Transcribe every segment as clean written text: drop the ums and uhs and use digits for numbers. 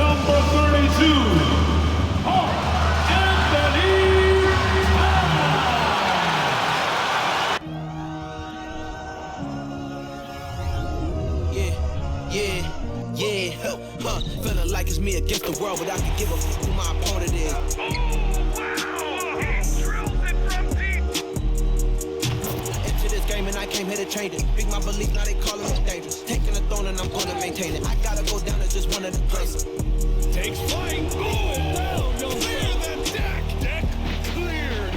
number 32, Anthony Feeling like it's me against the world, but I can give a fuck who my opponent is. Into this game and I came here to change it. Big my belief, now they calling me dangerous. Taking the throne and I'm gonna maintain it. I gotta go down as just one of the greatest. takes flight. Going down. Clear the deck. Deck cleared.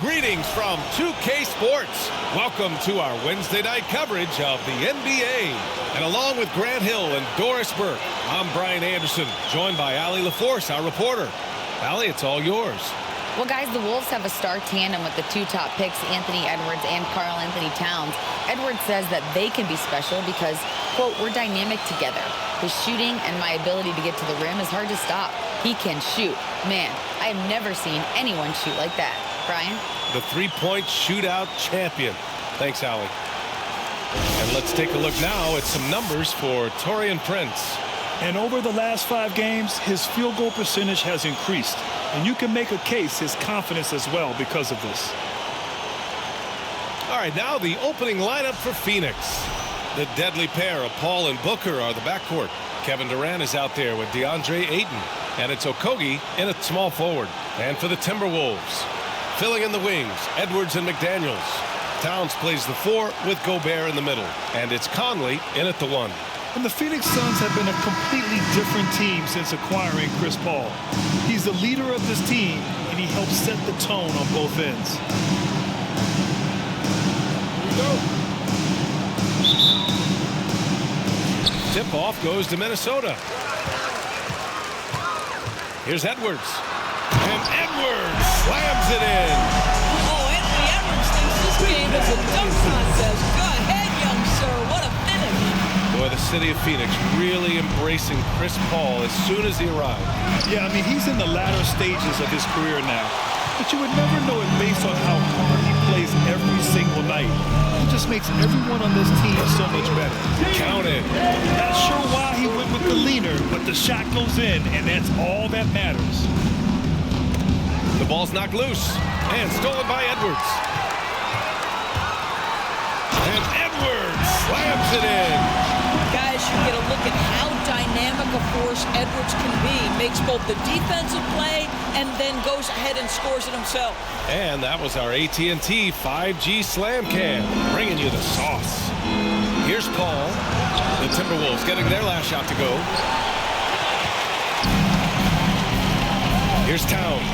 Greetings from 2K Sports. Welcome to our Wednesday night coverage of the NBA. And along with Grant Hill and Doris Burke, I'm Brian Anderson, joined by Allie LaForce, our reporter. Allie, it's all yours. Well, guys, the Wolves have a star tandem with the two top picks, Anthony Edwards and Karl Anthony Towns. Edwards says that they can be special because, quote, we're dynamic together. His shooting and my ability to get to the rim is hard to stop. He can shoot. Man, I have never seen anyone shoot like that. Brian? The three-point shootout champion. Thanks, Allie. And let's take a look now at some numbers for Taurean Prince. And over the last 5 games, his field goal percentage has increased. And you can make a case his confidence as well because of this. All right, now the opening lineup for Phoenix. The deadly pair of Paul and Booker are the backcourt. Kevin Durant is out there with DeAndre Ayton. And it's Okogie in at small forward. And for the Timberwolves, filling in the wings, Edwards and McDaniels. Towns plays the 4 with Gobert in the middle. And it's Conley in at the 1. And the Phoenix Suns have been a completely different team since acquiring Chris Paul. He's the leader of this team, and he helps set the tone on both ends. Here we go. Tip-off goes to Minnesota. Here's Edwards. And Edwards slams it in. Oh, Anthony Edwards thinks this game is a dunk contest. Go ahead, young sir. What a finish. Boy, the city of Phoenix really embracing Chris Paul as soon as he arrived. Yeah, I mean, he's in the latter stages of his career now. But you would never know it based on how hard he plays every single night. He just makes everyone on this team so much better. Count it. Not sure why he went with the leaner, but the shot goes in, and that's all that matters. The ball's knocked loose and stolen by Edwards. And Edwards slams it in. Guys, you get a look at how dynamic a force Edwards can be. Makes both the defensive play and then goes ahead and scores it himself. And that was our AT&T 5G Slam Cam, bringing you the sauce. Here's Paul. The Timberwolves getting their last shot to go. Here's Towns.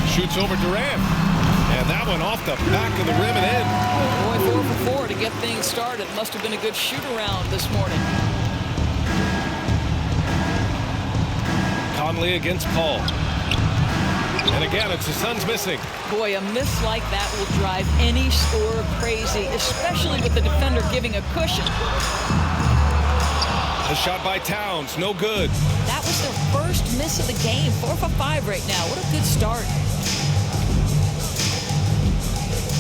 Shoots over Durant. And that one off the back of the rim and in. Boy, 4 for 4 to get things started. Must have been a good shoot-around this morning. Conley against Paul. And again, it's the Suns missing. Boy, a miss like that will drive any scorer crazy, especially with the defender giving a cushion. The shot by Towns, no good. That was their first miss of the game. 4 for 5 right now. What a good start.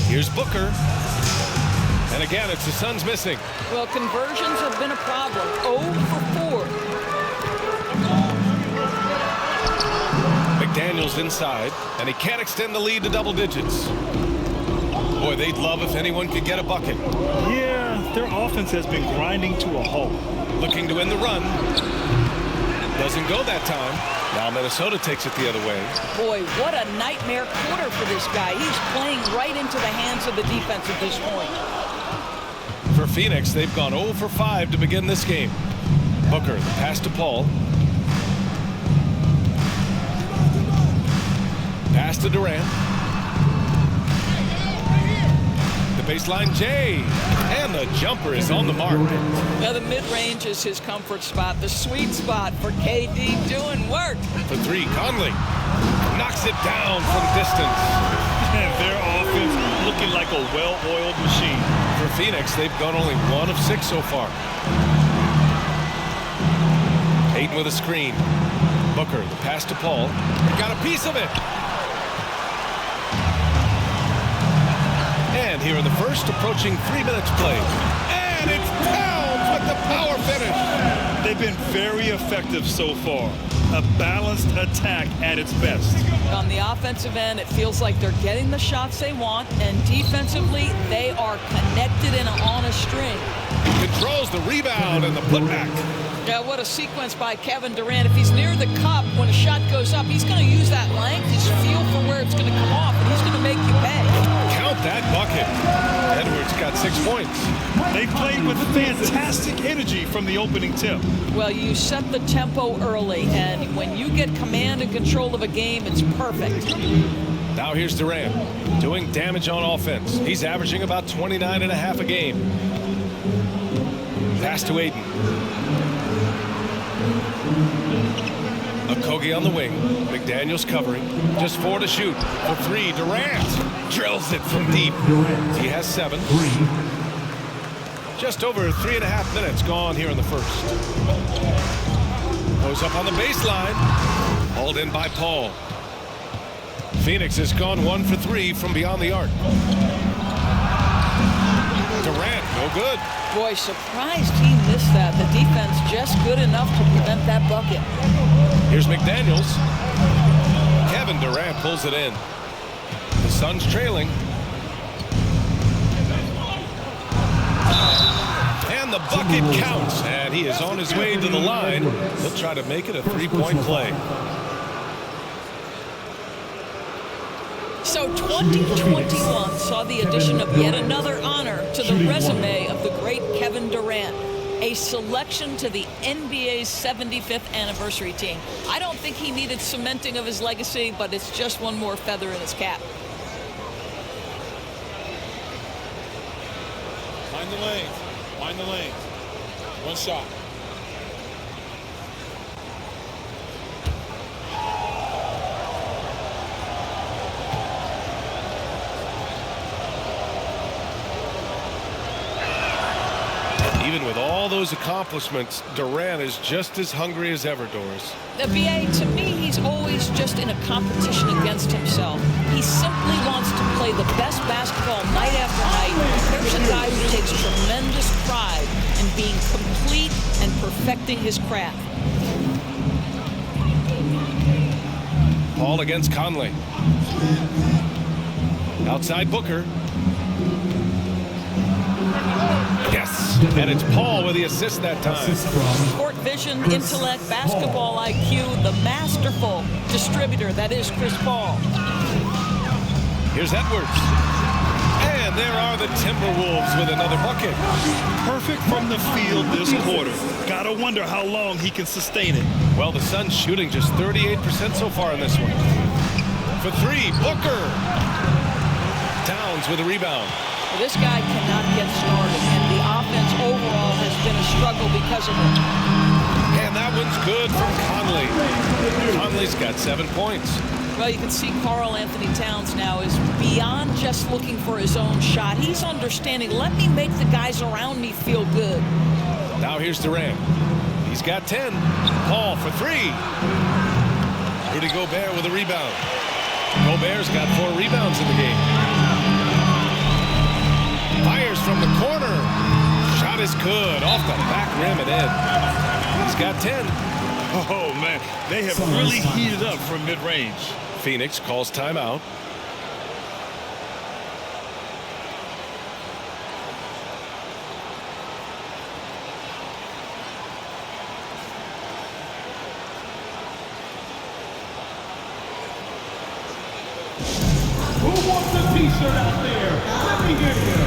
Here's Booker. And again, it's the Suns missing. Well, conversions have been a problem. 0 for 4. McDaniels inside, and he can't extend the lead to double digits. Boy, they'd love if anyone could get a bucket. Yeah, their offense has been grinding to a halt. Looking to win the run. Doesn't go that time. Now Minnesota takes it the other way. Boy, what a nightmare quarter for this guy. He's playing right into the hands of the defense at this point. For Phoenix, they've gone 0 for 5 to begin this game. Booker, the pass to Paul. Pass to Durant. The baseline J. And the jumper is on the mark. Now the mid-range is his comfort spot, the sweet spot for KD doing work. For 3, Conley knocks it down from distance. And their offense looking like a well-oiled machine. For Phoenix, they've gone only 1 of 6 so far. Ayton with a screen. Booker, the pass to Paul. Got a piece of it. Durant here in the first, approaching 3 minutes played. And it's Towns with the power finish. They've been very effective so far. A balanced attack at its best. On the offensive end, it feels like they're getting the shots they want, and defensively, they are connected and on a string. Controls the rebound and the putback. Yeah, what a sequence by Kevin Durant. If he's near the cup when a shot goes up, he's going to use that length, his feel for where it's going to come off, and he's going to make you pay. Count that bucket. Edwards got 6 points. They played with fantastic energy from the opening tip. Well, you set the tempo early, and when you get command and control of a game, it's perfect. Now here's Durant doing damage on offense. He's averaging about 29.5 a game. Pass to Ayton. Okogie on the wing. McDaniels covering. Just 4 to shoot. For 3, Durant drills it from deep. He has 7. Just over 3.5 minutes gone here in the first. Goes up on the baseline. Hauled in by Paul. Phoenix has gone 1 for 3 from beyond the arc. Durant, no good. Boy, surprised he missed that. The defense just good enough to prevent that bucket. Here's McDaniels. Kevin Durant pulls it in. The Suns trailing. And the bucket counts. And he is on his way to the line. He'll try to make it a 3-point play. So 2021 saw the addition of yet another honor to the resume of the great Kevin Durant, a selection to the NBA's 75th anniversary team. I don't think he needed cementing of his legacy, but it's just one more feather in his cap. Find the lane. Find the lane. One shot. Even with all those accomplishments, Durant is just as hungry as ever, Doris. The BA, to me, he's always just in a competition against himself. He simply wants to play the best basketball night after night. Here's a guy who takes tremendous pride in being complete and perfecting his craft. Paul against Conley. Outside Booker. Yes, and it's Paul with the assist that time. Court vision, intellect, basketball IQ, the masterful distributor that is Chris Paul. Here's Edwards. And there are the Timberwolves with another bucket. Perfect from the field this quarter. Gotta wonder how long he can sustain it. Well, the Suns shooting just 38% so far in this one. For 3, Booker. Towns with a rebound. Well, this guy cannot get started, and the offense overall has been a struggle because of it. And that one's good from Conley. Conley's got 7 points. Well, you can see Karl Anthony Towns now is beyond just looking for his own shot. He's understanding, let me make the guys around me feel good. Now here's Durant. He's got 10. Paul for 3. Rudy Gobert with a rebound. Gobert's got 4 rebounds in the game. Fires from the corner. Shot is good. Off the back rim and in. He's got 10. Oh, man. They have really heated up from mid-range. Phoenix calls timeout. Who wants a t-shirt out there? Let me hear you.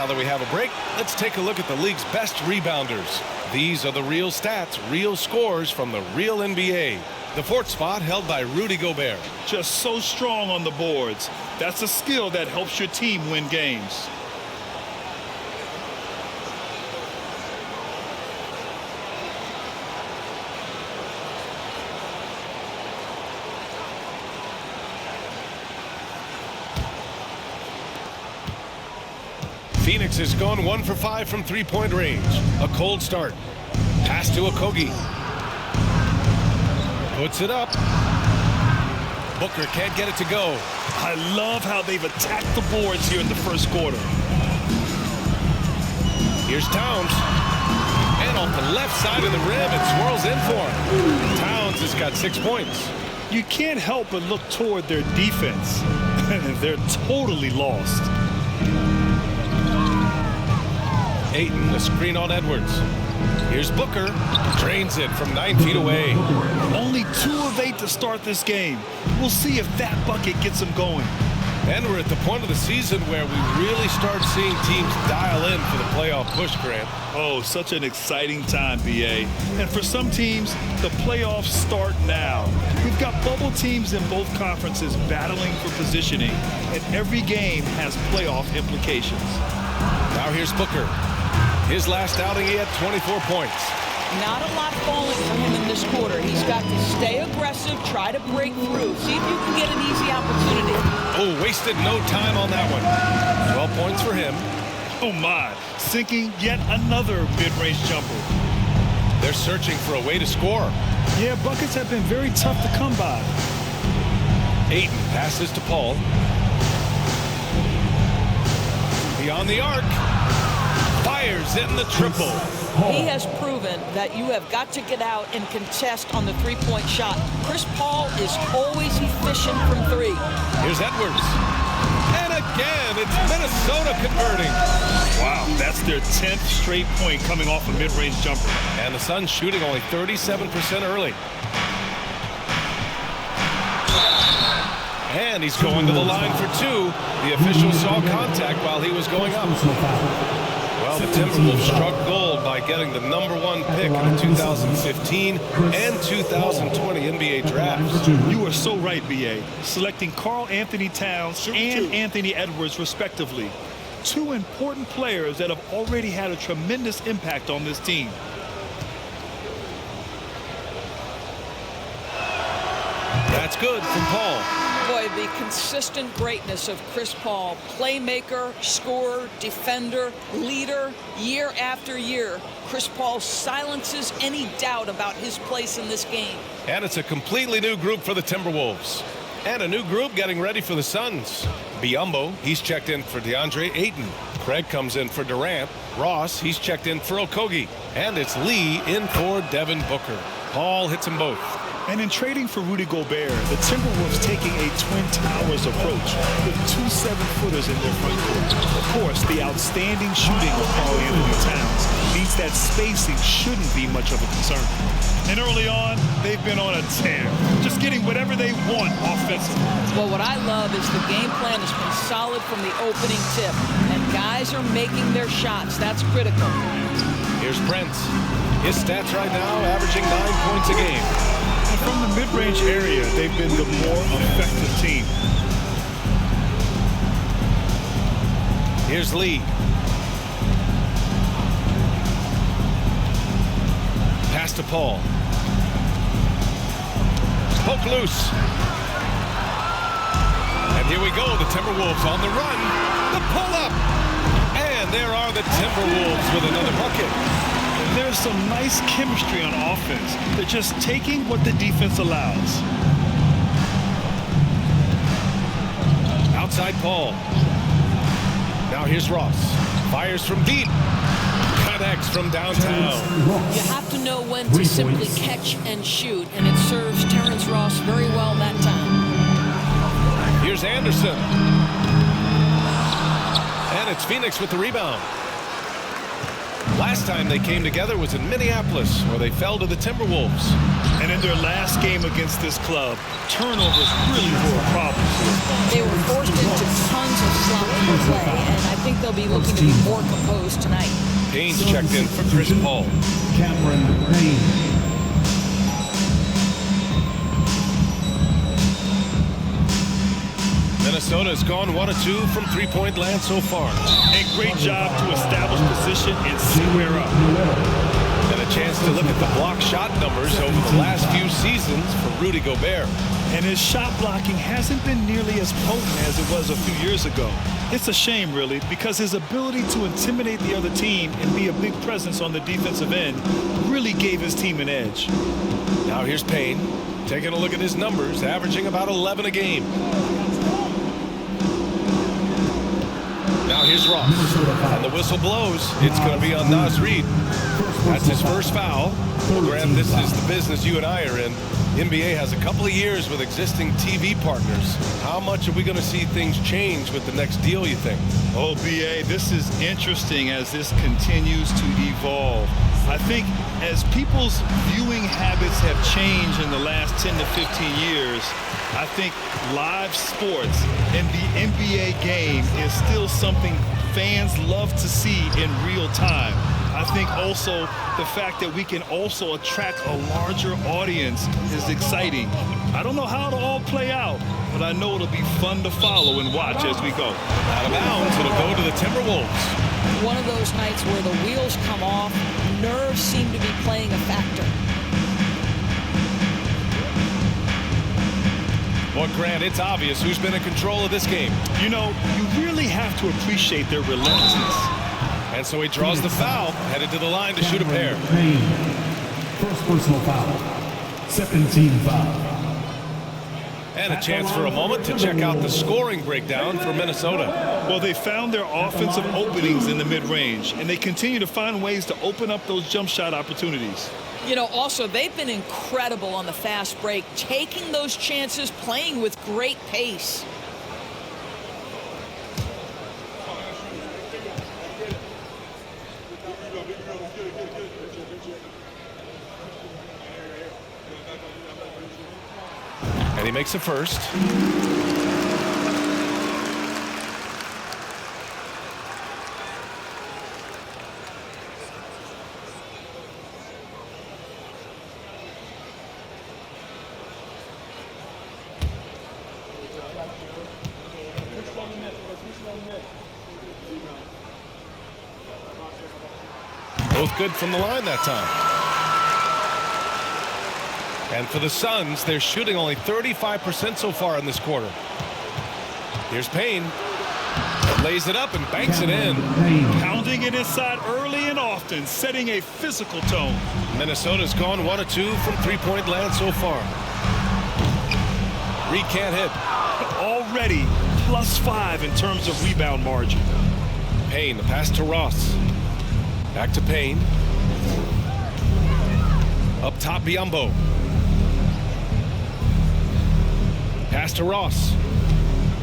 now that we have a break, let's take a look at the league's best rebounders. These are the real stats, real scores from the real NBA. The fourth spot held by Rudy Gobert. Just so strong on the boards. That's a skill that helps your team win games. Phoenix has gone 1 for 5 from three-point range. A cold start. Pass to Okogie. Puts it up. Booker can't get it to go. I love how they've attacked the boards here in the first quarter. Here's Towns. And off the left side of the rim, it swirls in for him. Towns has got 6 points. You can't help but look toward their defense. They're totally lost. Ayton, the screen on Edwards. Here's Booker. Drains it from 9 feet away. Only 2 of 8 to start this game. We'll see if that bucket gets them going. And we're at the point of the season where we really start seeing teams dial in for the playoff push, Grant. Oh, such an exciting time, BA. And for some teams, the playoffs start now. We've got bubble teams in both conferences battling for positioning, and every game has playoff implications. Now here's Booker. His last outing, he had 24 points. Not a lot falling for him in this quarter. He's got to stay aggressive, try to break through, see if you can get an easy opportunity. Oh, wasted no time on that one. 12 points for him. Oh my, sinking yet another mid-range jumper. They're searching for a way to score. Yeah, buckets have been very tough to come by. Ayton passes to Paul. Beyond the arc. Fires in the triple. He has proven that you have got to get out and contest on the three-point shot. Chris Paul is always efficient from 3. Here's Edwards. And again, it's Minnesota converting. Wow, that's their 10th straight point coming off a mid-range jumper. And the Suns shooting only 37% early. And he's going to the line for 2. The official saw contact while he was going up. Well, the Timberwolves struck gold by getting the #1 pick in the 2015 and 2020 NBA drafts. You are so right, BA. Selecting Karl Anthony Towns and Anthony Edwards, respectively. 2 important players that have already had a tremendous impact on this team. That's good from Paul. Boy, the consistent greatness of Chris Paul, playmaker, scorer, defender, leader, year after year. Chris Paul silences any doubt about his place in this game. And it's a completely new group for the Timberwolves. And a new group getting ready for the Suns. Biyombo, he's checked in for DeAndre Ayton. Craig comes in for Durant. Ross, he's checked in for Okogie. And it's Lee in for Devin Booker. Paul hits them both. And in trading for Rudy Gobert, the Timberwolves taking a Twin Towers approach with 2 7-footers in their front court. Of course, the outstanding shooting of Karl Anthony Towns means that spacing shouldn't be much of a concern. And early on, they've been on a tear, just getting whatever they want offensively. Well, what I love is the game plan has been solid from the opening tip, and guys are making their shots. That's critical. Here's Prince. His stats right now averaging 9 points a game. And from the mid-range area, they've been the more effective team. Here's Lee. Pass to Paul. Poke loose. And here we go, the Timberwolves on the run. The pull-up. And there are the Timberwolves with another bucket. There's some nice chemistry on offense. They're just taking what the defense allows. Outside Paul. Now here's Ross. Fires from deep. Connects from downtown. You have to know when to simply catch and shoot, and it serves Terrence Ross very well that time. Here's Anderson. And it's Phoenix with the rebound. Last time they came together was in Minneapolis, where they fell to the Timberwolves. And in their last game against this club, turnovers really were a problem. They were forced into tons of sloppy to play, and I think they'll be looking to be more composed tonight. Payne's checked in for Chris Paul. Cameron Payne. Minnesota's gone 1 of 2 from three-point land so far. A great job to establish position and square up. And a chance to look at the block shot numbers over the last few seasons for Rudy Gobert. And his shot blocking hasn't been nearly as potent as it was a few years ago. It's a shame, really, because his ability to intimidate the other team and be a big presence on the defensive end really gave his team an edge. Now here's Payne, taking a look at his numbers, averaging about 11 a game. Now here's Ross, and the whistle blows. It's going to be on Naz Reid. That's his first foul. Well, Graham, this is the business you and I are in. The NBA has a couple of years with existing TV partners. How much are we going to see things change with the next deal, you think? Oh, BA, this is interesting as this continues to evolve. I think as people's viewing habits have changed in the last 10 to 15 years, I think live sports and the NBA game is still something fans love to see in real time. I think also the fact that we can also attract a larger audience is exciting. I don't know how it'll all play out, but I know it'll be fun to follow and watch as we go. Out of bounds, it'll go to the Timberwolves. One of those nights where the wheels come off, nerves seem to be playing a factor. Well, Grant, it's obvious who's been in control of this game. You know, you really have to appreciate their relentlessness. And so he draws the foul, headed to the line to shoot a pair. Payne. First personal foul. Second team foul. And a chance for a moment to check out the scoring breakdown for Minnesota. Well, they found their offensive openings in the mid-range, and they continue to find ways to open up those jump shot opportunities. You know, also, they've been incredible on the fast break, taking those chances, playing with great pace. And he makes a first. Both good from the line that time. And for the Suns, they're shooting only 35% so far in this quarter. Here's Payne. Lays it up and banks it in. Pounding it inside early and often, setting a physical tone. Minnesota's gone 1 of 2 from three-point land so far. Reid can't hit. Already +5 in terms of rebound margin. Payne, the pass to Ross. Back to Payne. Up top, Biyombo. Pass to Ross.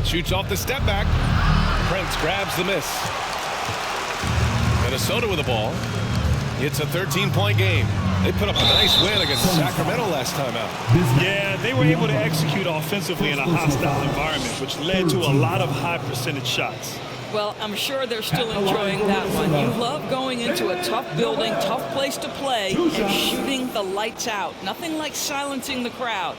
Shoots off the step back. Prince grabs the miss. Minnesota with the ball. It's a 13-point game. They put up a nice win against Sacramento last time out. Yeah, they were able to execute offensively in a hostile environment, which led to a lot of high percentage shots. Well, I'm sure they're still enjoying that one. You love going into a tough building, tough place to play, and shooting the lights out. Nothing like silencing the crowd.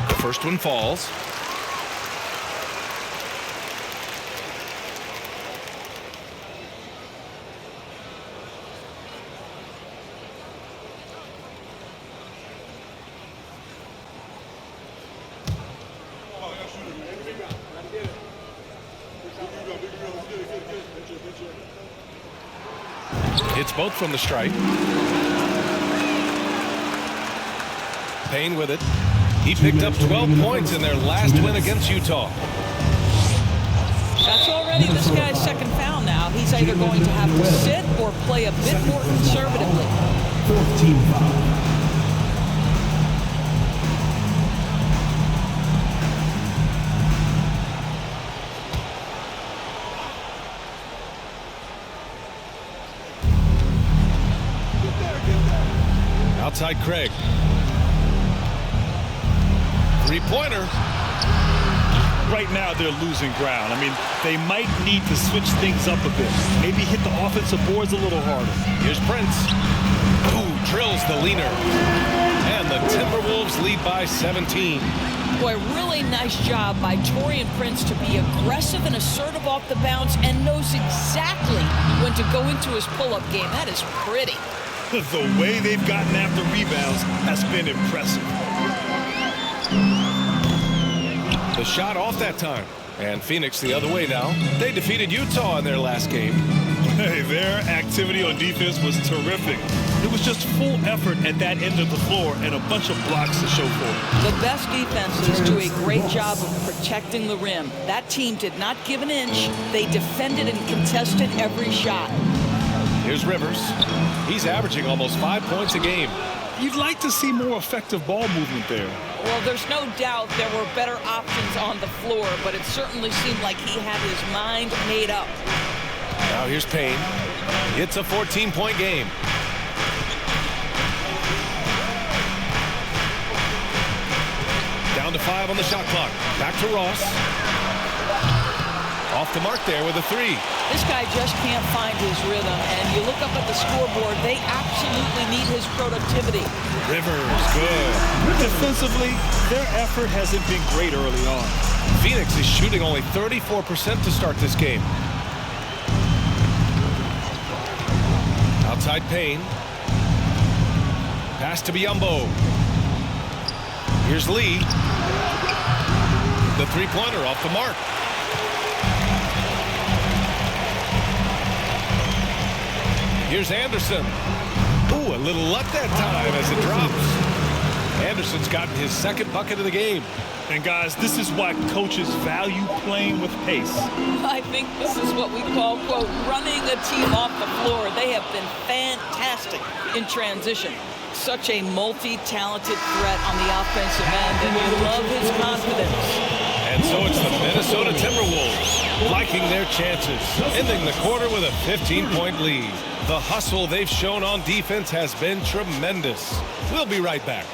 The first one falls. Hits both from the stripe. Payne with it. He picked up 12 points in their last win against Utah. That's already this guy's second foul now. He's either going to have to sit or play a bit more conservatively. 14 foul. Outside Craig. Three-pointer. Right now they're losing ground. I mean, they might need to switch things up a bit. Maybe hit the offensive boards a little harder. Here's Prince. Ooh, drills the leaner. And the Timberwolves lead by 17. Boy, really nice job by Taurean Prince to be aggressive and assertive off the bounce and knows exactly when to go into his pull-up game. That is pretty. The way they've gotten after rebounds has been impressive. The shot off that time. And Phoenix the other way now. They defeated Utah in their last game. Hey, their activity on defense was terrific. It was just full effort at that end of the floor and a bunch of blocks to show for it. The best defenses do a great job of protecting the rim. That team did not give an inch. They defended and contested every shot. Here's Rivers. He's averaging almost 5 points a game. You'd like to see more effective ball movement there. Well, there's no doubt there were better options on the floor, but it certainly seemed like he had his mind made up. Now here's Payne. It's a 14-point game. Down to 5 on the shot clock. Back to Ross. Off the mark there with a three. This guy just can't find his rhythm, and you look up at the scoreboard, they absolutely need his productivity. Rivers, good. Defensively, their effort hasn't been great early on. Phoenix is shooting only 34% to start this game. Outside Payne. Pass to Biyombo. Here's Lee. The three-pointer off the mark. Here's Anderson. Ooh, a little luck that time as it drops. Anderson's gotten his second bucket of the game. And guys, this is why coaches value playing with pace. I think this is what we call, quote, running a team off the floor. They have been fantastic in transition. Such a multi-talented threat on the offensive end, and you love his confidence. And so it's the Minnesota Timberwolves liking their chances, ending the quarter with a 15-point lead. The hustle they've shown on defense has been tremendous. We'll be right back.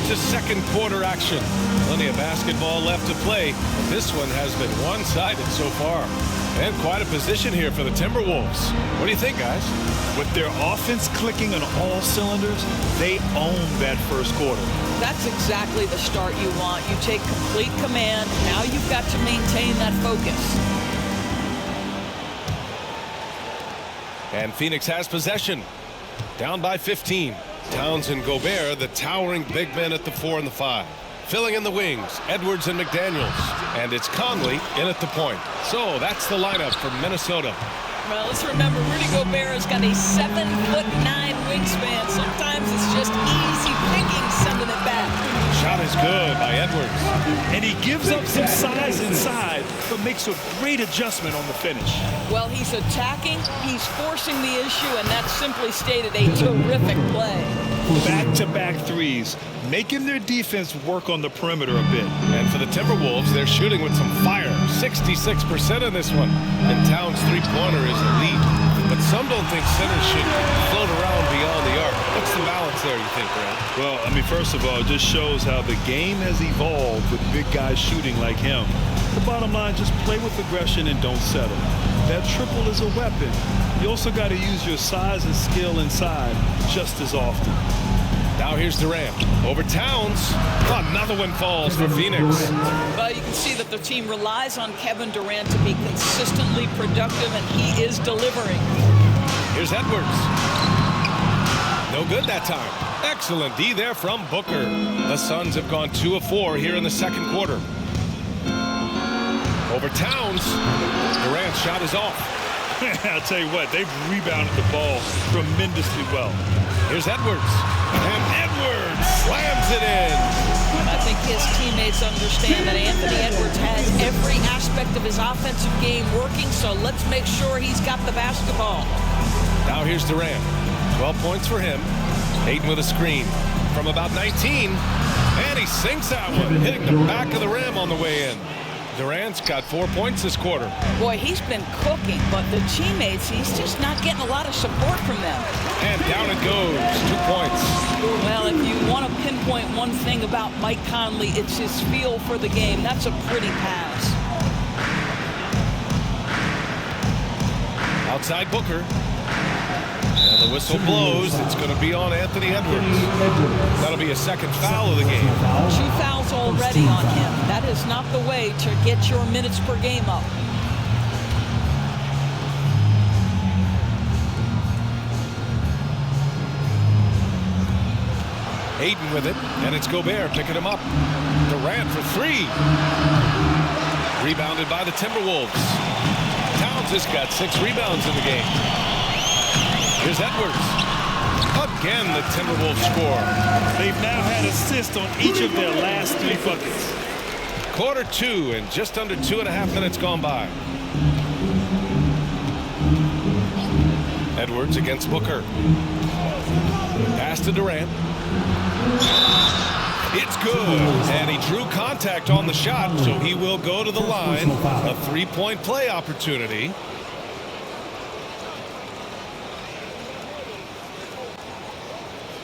To second quarter action. Plenty of basketball left to play. This one has been one-sided so far. And quite a position here for the Timberwolves. What do you think, guys? With their offense clicking on all cylinders, they own that first quarter. That's exactly the start you want. You take complete command. Now you've got to maintain that focus. And Phoenix has possession. Down by 15. Towns and Gobert, the towering big men at the 4 and the 5. Filling in the wings, Edwards and McDaniels. And it's Conley in at the point. So that's the lineup for Minnesota. Well, let's remember, Rudy Gobert has got a 7'9" wingspan. Sometimes it's just easy picking sending it back. Shot is good by Edwards. And he gives up some size inside, but makes a great adjustment on the finish. Well, he's attacking, he's forcing the issue, and that's simply stated a terrific play. Back-to-back threes, making their defense work on the perimeter a bit. And for the Timberwolves, they're shooting with some fire. 66% in this one. And Towns' three-pointer is elite. But some don't think centers should float around beyond the arc. What's the balance there, you think, Brad? Well, I mean, first of all, it just shows how the game has evolved with big guys shooting like him. The bottom line, just play with aggression and don't settle. That triple is a weapon. You also got to use your size and skill inside just as often. Now here's Durant. Over Towns. Another one falls for Phoenix. Well, you can see that the team relies on Kevin Durant to be consistently productive, and he is delivering. Here's Edwards. No good that time. Excellent D there from Booker. The Suns have gone 2 of 4 here in the second quarter. Over Towns. Durant's shot is off. I'll tell you what, they've rebounded the ball tremendously well. Here's Edwards. And Edwards slams it in. I think his teammates understand that Anthony Edwards has every aspect of his offensive game working, so let's make sure he's got the basketball. Now here's Durant. 12 points for him. Ayton with a screen from about 19. And he sinks that one, hitting the back of the rim on the way in. Durant's got 4 points this quarter. Boy, he's been cooking, but the teammates, he's just not getting a lot of support from them. And down it goes. 2 points. Well, if you want to pinpoint one thing about Mike Conley, it's his feel for the game. That's a pretty pass. Outside Booker. And the whistle blows. It's going to be on Anthony Edwards. That'll be a second foul of the game. 2 fouls already on him. That is not the way to get your minutes per game up. Ayton with it, and it's Gobert picking him up. Durant for 3. Rebounded by the Timberwolves. Towns has got 6 rebounds in the game. Here's Edwards. Again, the Timberwolves score. They've now had assists on each of their last 3 buckets. Quarter 2 and just under 2.5 minutes gone by. Edwards against Booker. Pass to Durant. It's good. And he drew contact on the shot, so he will go to the line. A 3-point play opportunity.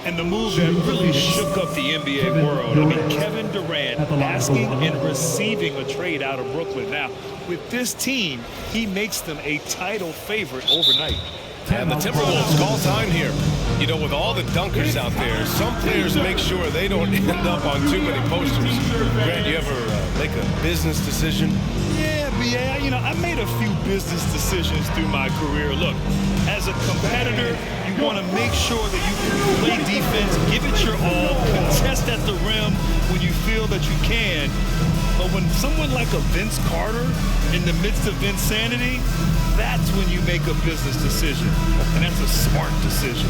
And the move that really shook up the NBA world. I mean, Kevin Durant asking and receiving a trade out of Brooklyn. Now, with this team, he makes them a title favorite overnight. And the Timberwolves call time here. You know, with all the dunkers out there, some players make sure they don't end up on too many posters. Grant, you ever make a business decision? Yeah, you know, I made a few business decisions through my career. Look, as a competitor, you want to make sure that you can play defense, give it your all, contest at the rim when you feel that you can. But when someone like a Vince Carter in the midst of insanity, that's when you make a business decision. And that's a smart decision.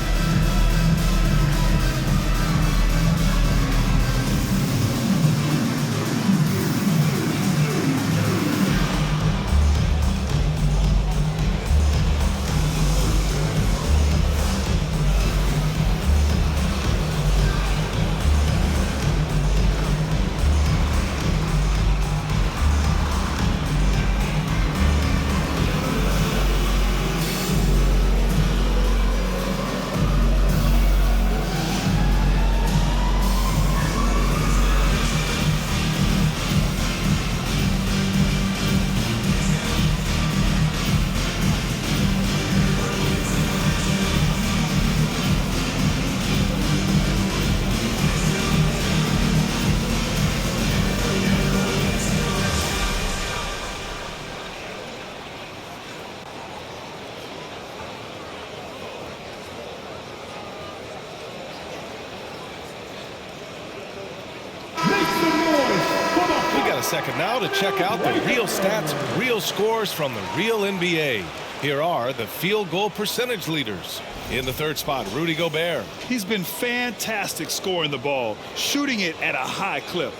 Second now to check out the real stats, real scores from the real NBA. Here are the field goal percentage leaders. In the third spot, Rudy Gobert. He's been fantastic scoring the ball, shooting it at a high clip.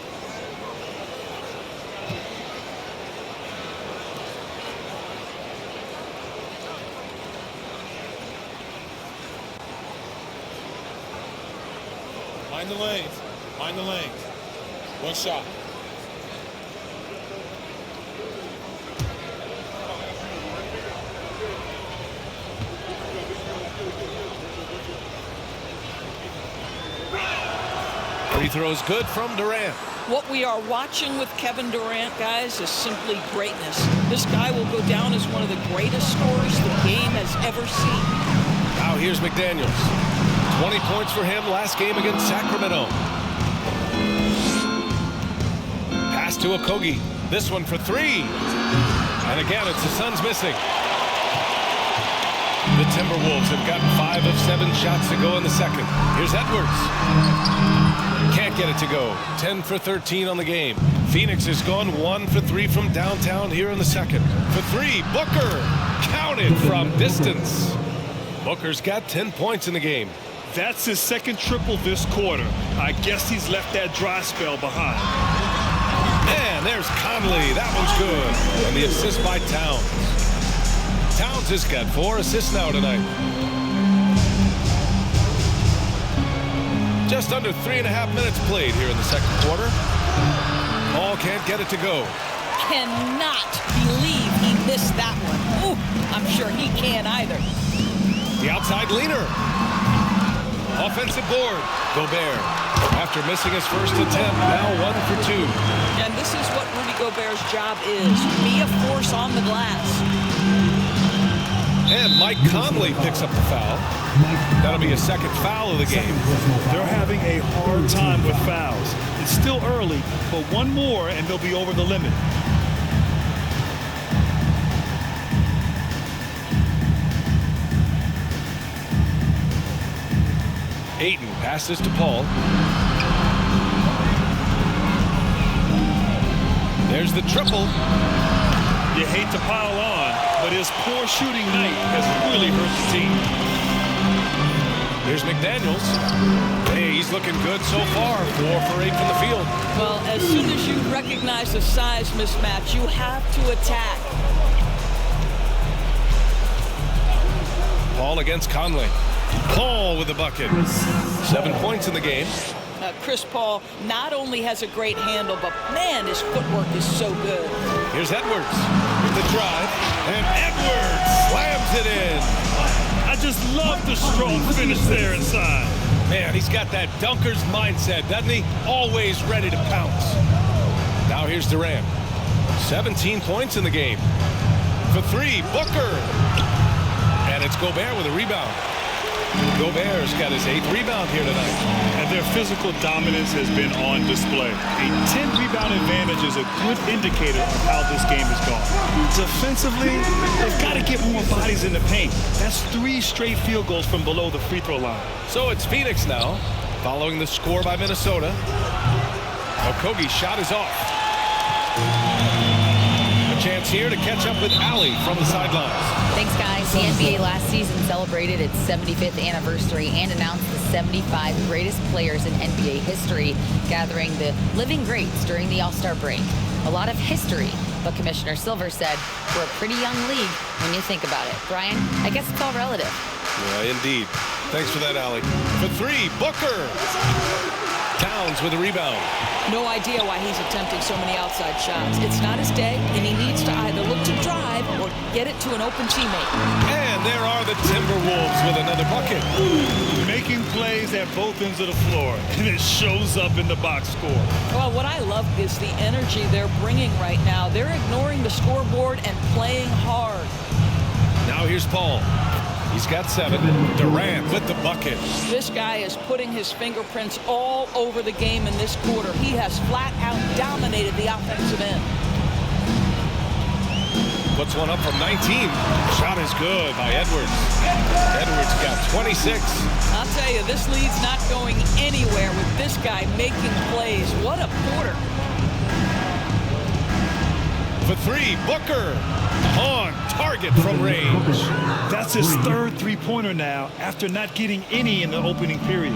Mind the lanes. Mind the lanes. One shot. Free throws good from Durant. What we are watching with Kevin Durant, guys, is simply greatness. This guy will go down as one of the greatest scorers the game has ever seen. Now here's McDaniels. 20 points for him last game against Sacramento. Pass to Okogie. This one for 3. And again, it's the Suns missing. The Timberwolves have gotten 5 of 7 shots to go in the second. Here's Edwards. Can't get it to go. 10 for 13 on the game. Phoenix has gone 1 for 3 from downtown here in the second. For 3, Booker counted from distance. Booker's got 10 points in the game. That's his second triple this quarter. I guess he's left that dry spell behind. And there's Conley. That one's good. And the assist by Towns. Towns has got 4 assists now tonight. Just under 3.5 minutes played here in the second quarter. Paul can't get it to go. Cannot believe he missed that one. Ooh, I'm sure he can't either. The outside leaner. Offensive board. Gobert, after missing his first attempt, now 1 for 2. And this is what Rudy Gobert's job is. Be a force on the glass. And Mike Conley picks up the foul. That'll be his second foul of the game. They're having a hard time with fouls. It's still early, but one more and they'll be over the limit. Ayton passes to Paul. There's the triple. You hate to pile on, but his poor shooting night has really hurt the team. Here's McDaniels. Hey, he's looking good so far. 4 for 8 from the field. Well, as soon as you recognize the size mismatch, you have to attack. Paul against Conley. Paul with the bucket. 7 points in the game. Chris Paul not only has a great handle, but man, his footwork is so good. Here's Edwards with the drive, and Edwards slams it in. I just love the strong finish there inside. Man, he's got that dunker's mindset, doesn't he? Always ready to pounce. Now here's Durant. 17 points in the game. For 3, Booker. And it's Gobert with a rebound. Gobert's got his 8th rebound here tonight. And their physical dominance has been on display. A 10-rebound advantage is a good indicator of how this game has gone. Defensively, they've got to get more bodies in the paint. That's 3 straight field goals from below the free throw line. So it's Phoenix now, following the score by Minnesota. Okogie's shot is off. A chance here to catch up with Allie from the sidelines. Thanks, guys. The NBA last season celebrated its 75th anniversary and announced the 75 greatest players in NBA history, gathering the living greats during the All-Star break. A lot of history, but Commissioner Silver said we're a pretty young league when you think about it. Brian, I guess it's all relative. Yeah, indeed. Thanks for that, Allie. For 3, Booker. Towns with a rebound. No idea why he's attempting so many outside shots. It's not his day, and he needs to either look to drive or get it to an open teammate. And there are the Timberwolves with another bucket. Making plays at both ends of the floor, and it shows up in the box score. Well, what I love is the energy they're bringing right now. They're ignoring the scoreboard and playing hard. Now here's Paul. He's got 7. Durant with the bucket. This guy is putting his fingerprints all over the game in this quarter. He has flat out dominated the offensive end. Puts one up from 19. Shot is good by Edwards. Edwards got 26. I'll tell you, this lead's not going anywhere with this guy making plays. What a quarter. For 3, Booker. On target from range. That's his 3rd three-pointer now after not getting any in the opening period.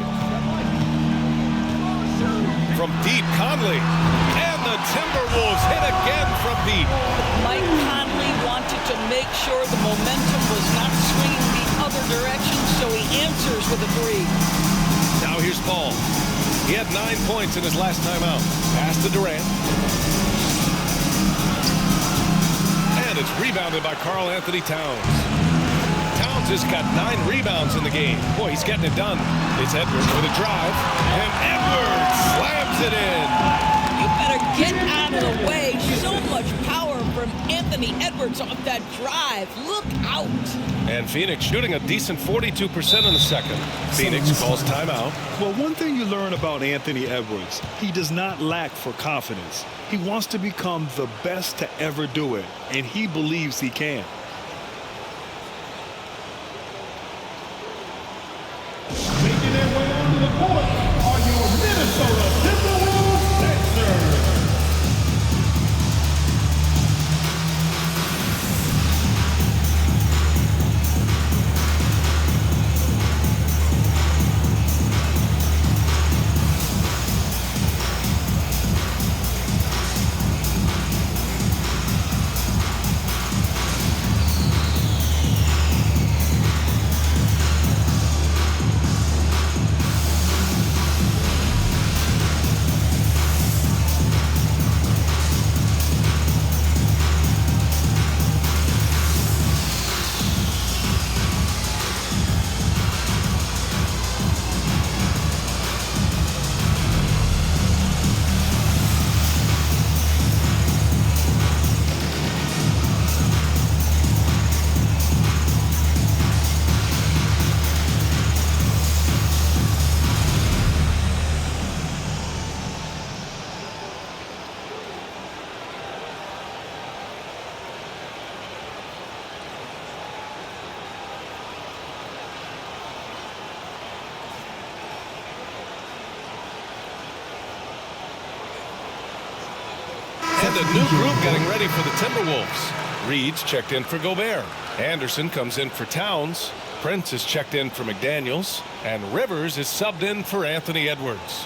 From deep, Conley. And the Timberwolves hit again from deep. Mike Conley wanted to make sure the momentum was not swinging the other direction, so he answers with a 3. Now here's Paul. He had 9 points in his last time out. Pass to Durant. And it's rebounded by Karl Anthony Towns. Towns has got 9 rebounds in the game. Boy, he's getting it done. It's Edwards with a drive. And Edwards slams it in. You better get out of the way. So much power from Anthony Edwards off that drive. Look out. And Phoenix shooting a decent 42% in the second. Phoenix calls timeout. Well, one thing you learn about Anthony Edwards, he does not lack for confidence. He wants to become the best to ever do it, and he believes he can. Making their way onto the court are your Minnesota Timberwolves Sixers. And a new group getting ready for the Timberwolves. Reed's checked in for Gobert. Anderson comes in for Towns. Prince is checked in for McDaniels. And Rivers is subbed in for Anthony Edwards.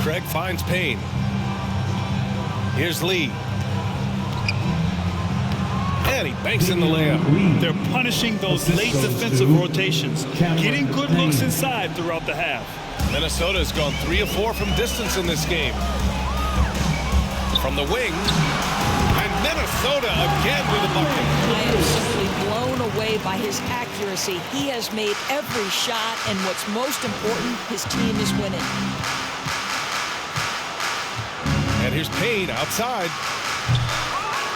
Craig finds Payne. Here's Lee. And he banks in the layup. They're punishing those late defensive rotations, getting good looks inside throughout the half. Minnesota has gone 3 of 4 from distance in this game. From the wing. And Minnesota again with a bucket. I am simply blown away by his accuracy. He has made every shot, and what's most important, his team is winning. And here's Payne outside.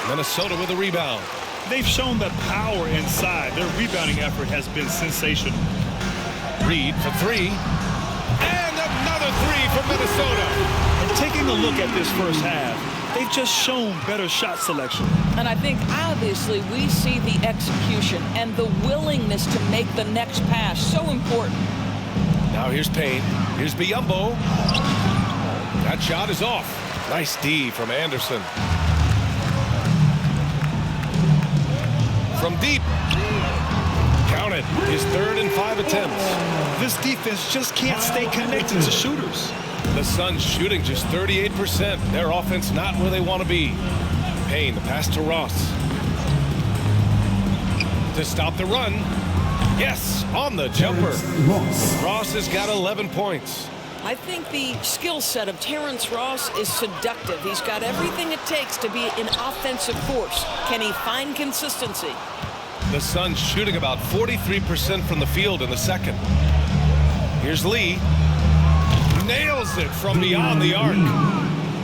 Minnesota with a rebound. They've shown that power inside. Their rebounding effort has been sensational. Reed for 3. And another 3 from Minnesota. And taking a look at this first half, they've just shown better shot selection. And I think obviously we see the execution and the willingness to make the next pass so important. Now here's Payne. Here's Biyombo. That shot is off. Nice D from Anderson. From deep. Count it. His 3rd and 5 attempts. This defense just can't stay connected to shooters. The Suns shooting just 38%. Their offense not where they want to be. Payne, the pass to Ross. To stop the run. Yes, on the jumper. Ross has got 11 points. I think the skill set of Terrence Ross is seductive. He's got everything it takes to be an offensive force. Can he find consistency? The Suns shooting about 43% from the field in the second. Here's Lee. Nails it from beyond the arc.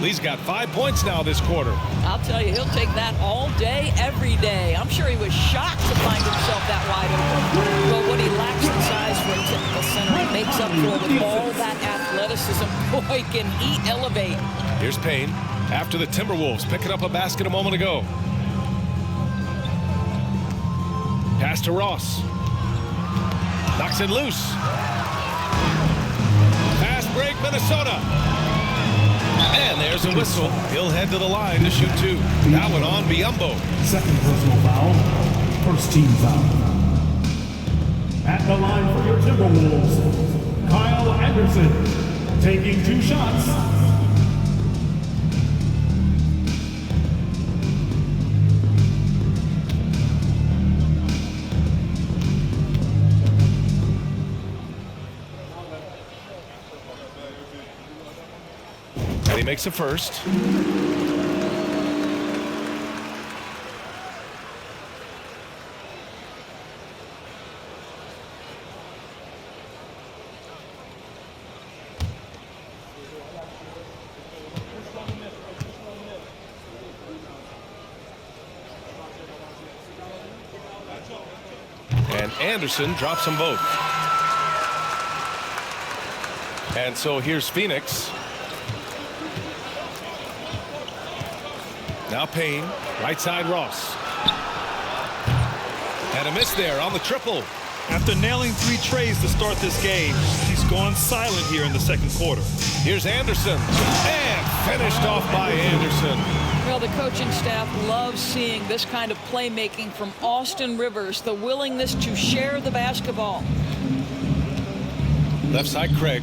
Lee's got 5 points now this quarter. I'll tell you, he'll take that all day, every day. I'm sure he was shocked to find himself that wide open. But what he lacks in size for a typical center, he makes up for with all that athleticism. Boy, can he elevate. Here's Payne after the Timberwolves picking up a basket a moment ago. Pass to Ross. Knocks it loose. Fast break, Minnesota. And there's a whistle. He'll head to the line to shoot 2. That one on Biyombo. Second personal foul. First team foul. At the line for your Timberwolves, Kyle Anderson, taking 2 shots. And he makes a first. And Anderson drops them both. And so here's Phoenix. Now Payne, right side Ross. And a miss there on the triple. After nailing 3 trays to start this game, he's gone silent here in the second quarter. Here's Anderson. And finished off by Anderson. Well, the coaching staff loves seeing this kind of playmaking from Austin Rivers, the willingness to share the basketball. Left side Craig.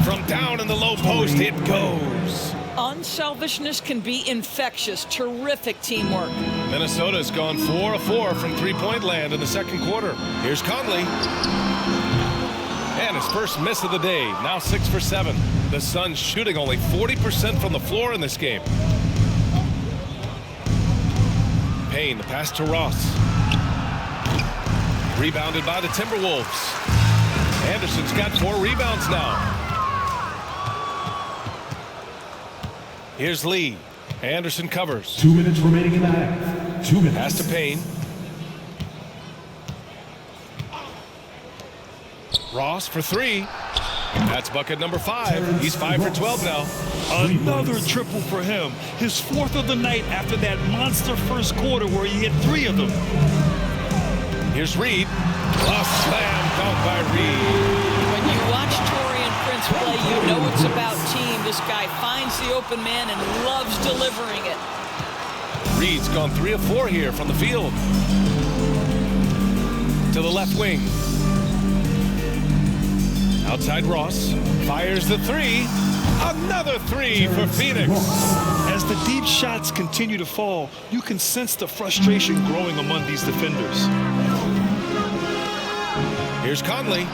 From down in the low post, it goes. Unselfishness can be infectious. Terrific teamwork. Minnesota's gone 4 of 4 from three-point land in the second quarter. Here's Conley. And his first miss of the day, now 6 for 7. The Suns shooting only 40% from the floor in this game. Payne, the pass to Ross. Rebounded by the Timberwolves. Anderson's got 4 rebounds now. Here's Lee. Anderson covers. 2 minutes remaining in the half. 2 minutes. Pass to Payne. Ross for 3. That's bucket number 5. He's 5 for 12 now. Another triple for him. His 4th of the night after that monster first quarter where he hit 3 of them. Here's Reed. A slam dunk by Reed. When you watch Taurean Prince play, you know it's about team. This guy finds the open man and loves delivering it. Reed's gone 3 of 4 here from the field. To the left wing. Outside Ross. Fires the 3. Another 3 for Phoenix. As the deep shots continue to fall, you can sense the frustration growing among these defenders. Here's Conley.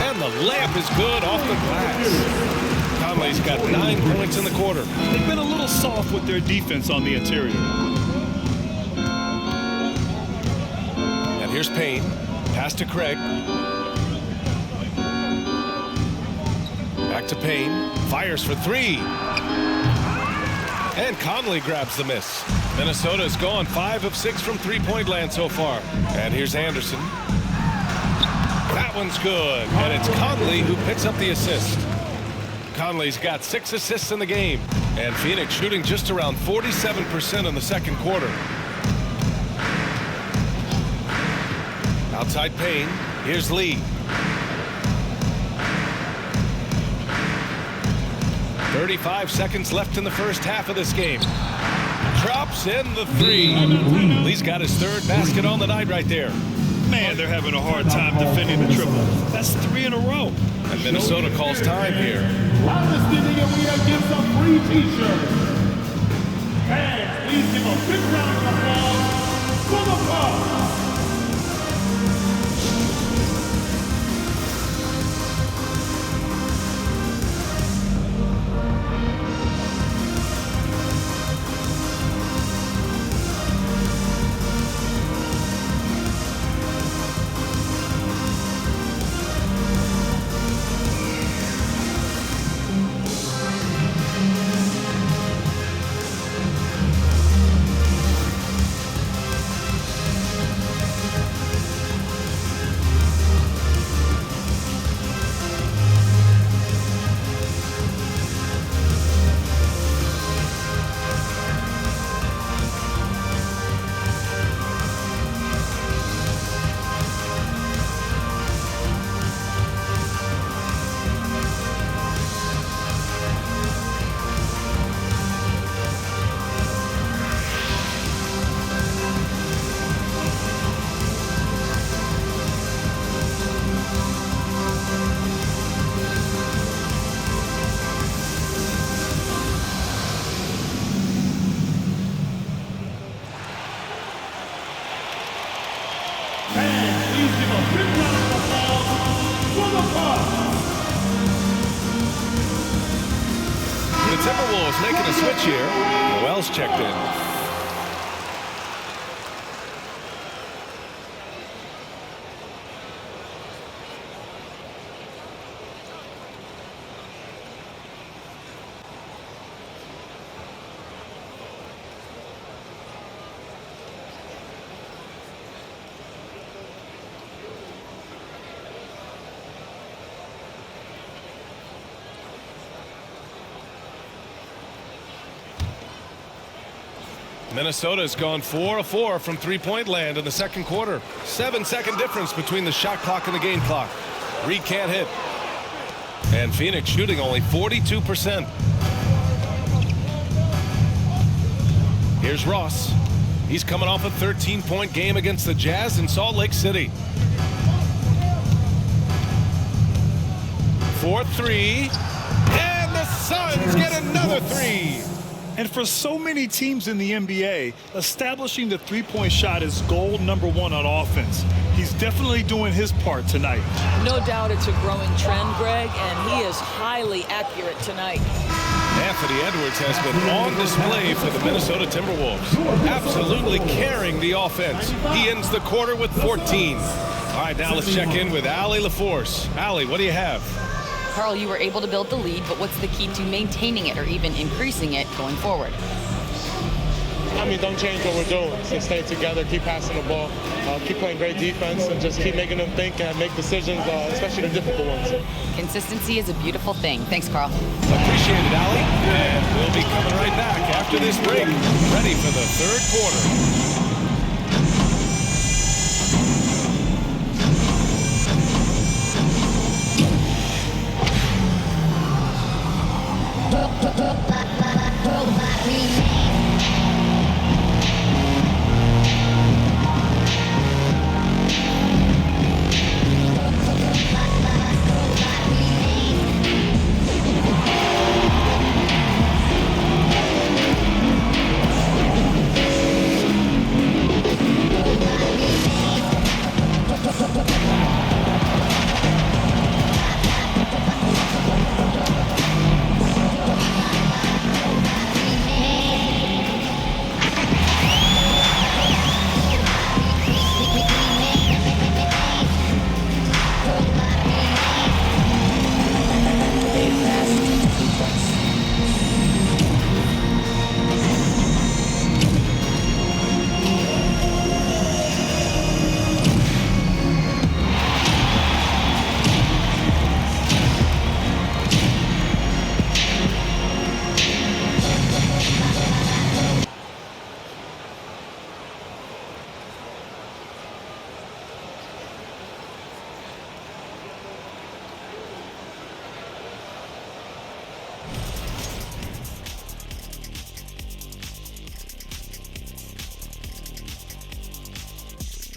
And the layup is good off the glass. Conley's got 9 points in the quarter. They've been a little soft with their defense on the interior. And here's Payne. Pass to Craig. Back to Payne. Fires for 3. And Conley grabs the miss. Minnesota's gone 5 of 6 from three-point land so far. And here's Anderson. That one's good. And it's Conley who picks up the assist. Conley's got 6 assists in the game. And Phoenix shooting just around 47% in the second quarter. Outside Payne. Here's Lee. 35 seconds left in the first half of this game. Drops in the 3. Lee's got his 3rd basket on the night right there. Man, they're having a hard time defending the triple. That's 3 in a row. And Minnesota calls time here. Loudest in the arena gives a free t-shirt. Fans, please give a big round of applause for the Bucks. The Timberwolves making a switch here. Noel's checked in. Minnesota's gone 4 of 4 from three-point land in the second quarter. 7-second difference between the shot clock and the game clock. Reed can't hit. And Phoenix shooting only 42%. Here's Ross. He's coming off a 13-point game against the Jazz in Salt Lake City. 4-3. And the Suns get another 3. And for so many teams in the NBA, establishing the three-point shot is goal number 1 on offense. He's definitely doing his part tonight. No doubt it's a growing trend, Greg, and he is highly accurate tonight. Anthony Edwards has been on display for the Minnesota Timberwolves, absolutely carrying the offense. He ends the quarter with 14. All right, now let's check in with Allie LaForce. Allie, what do you have? Carl, you were able to build the lead, but what's the key to maintaining it or even increasing it going forward? don't change what we're doing. So stay together, keep passing the ball, keep playing great defense, and just keep making them think and make decisions, especially the difficult ones. Consistency is a beautiful thing. Thanks, Carl. Appreciate it, Allie. And we'll be coming right back after this break, ready for the third quarter.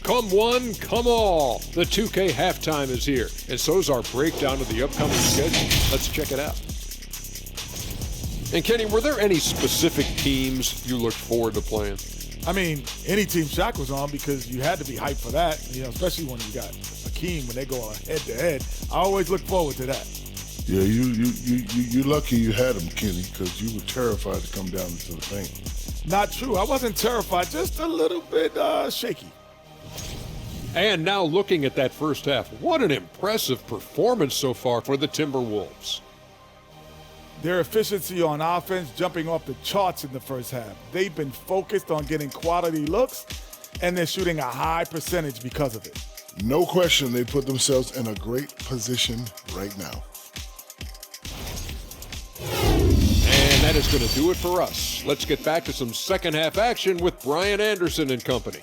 Come one, come all. The 2K halftime is here, and so is our breakdown of the upcoming schedule. Let's check it out. And Kenny, were there any specific teams you looked forward to playing? I mean, any team Shaq was on, because you had to be hyped for that, especially when you got Akeem, when they go head-to-head. I always look forward to that. Yeah, you're lucky you had him, Kenny, because you were terrified to come down into the paint. Not true. I wasn't terrified, just a little bit shaky. And now looking at that first half, what an impressive performance so far for the Timberwolves. Their efficiency on offense jumping off the charts in the first half. They've been focused on getting quality looks, and they're shooting a high percentage because of it. No question, they put themselves in a great position right now. And that is going to do it for us. Let's get back to some second half action with Brian Anderson and company.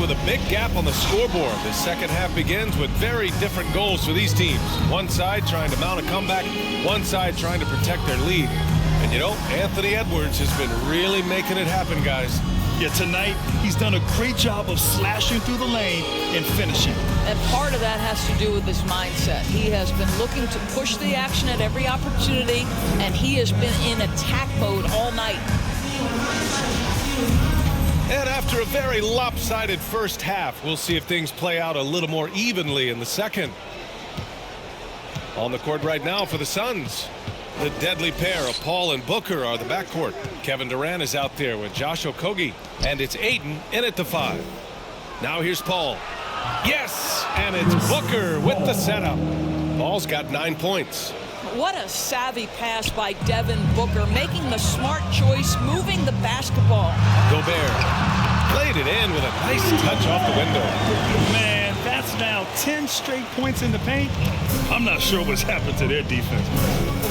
With a big gap on the scoreboard, the second half begins with very different goals for these teams. One side trying to mount a comeback, one side trying to protect their lead. And Anthony Edwards has been really making it happen, guys. Yeah, tonight he's done a great job of slashing through the lane and finishing. And part of that has to do with his mindset. He has been looking to push the action at every opportunity, and he has been in attack mode all night. And after a very lopsided first half, we'll see if things play out a little more evenly in the second. On the court right now for the Suns, the deadly pair of Paul and Booker are the backcourt. Kevin Durant is out there with Josh Okogie, and it's Ayton in at the 5. Now here's Paul. Yes, and it's Booker with the setup. Paul's got 9 points. What a savvy pass by Devin Booker, making the smart choice, moving the basketball. Gobert played it in with a nice touch off the window. Man, that's now 10 straight points in the paint. I'm not sure what's happened to their defense.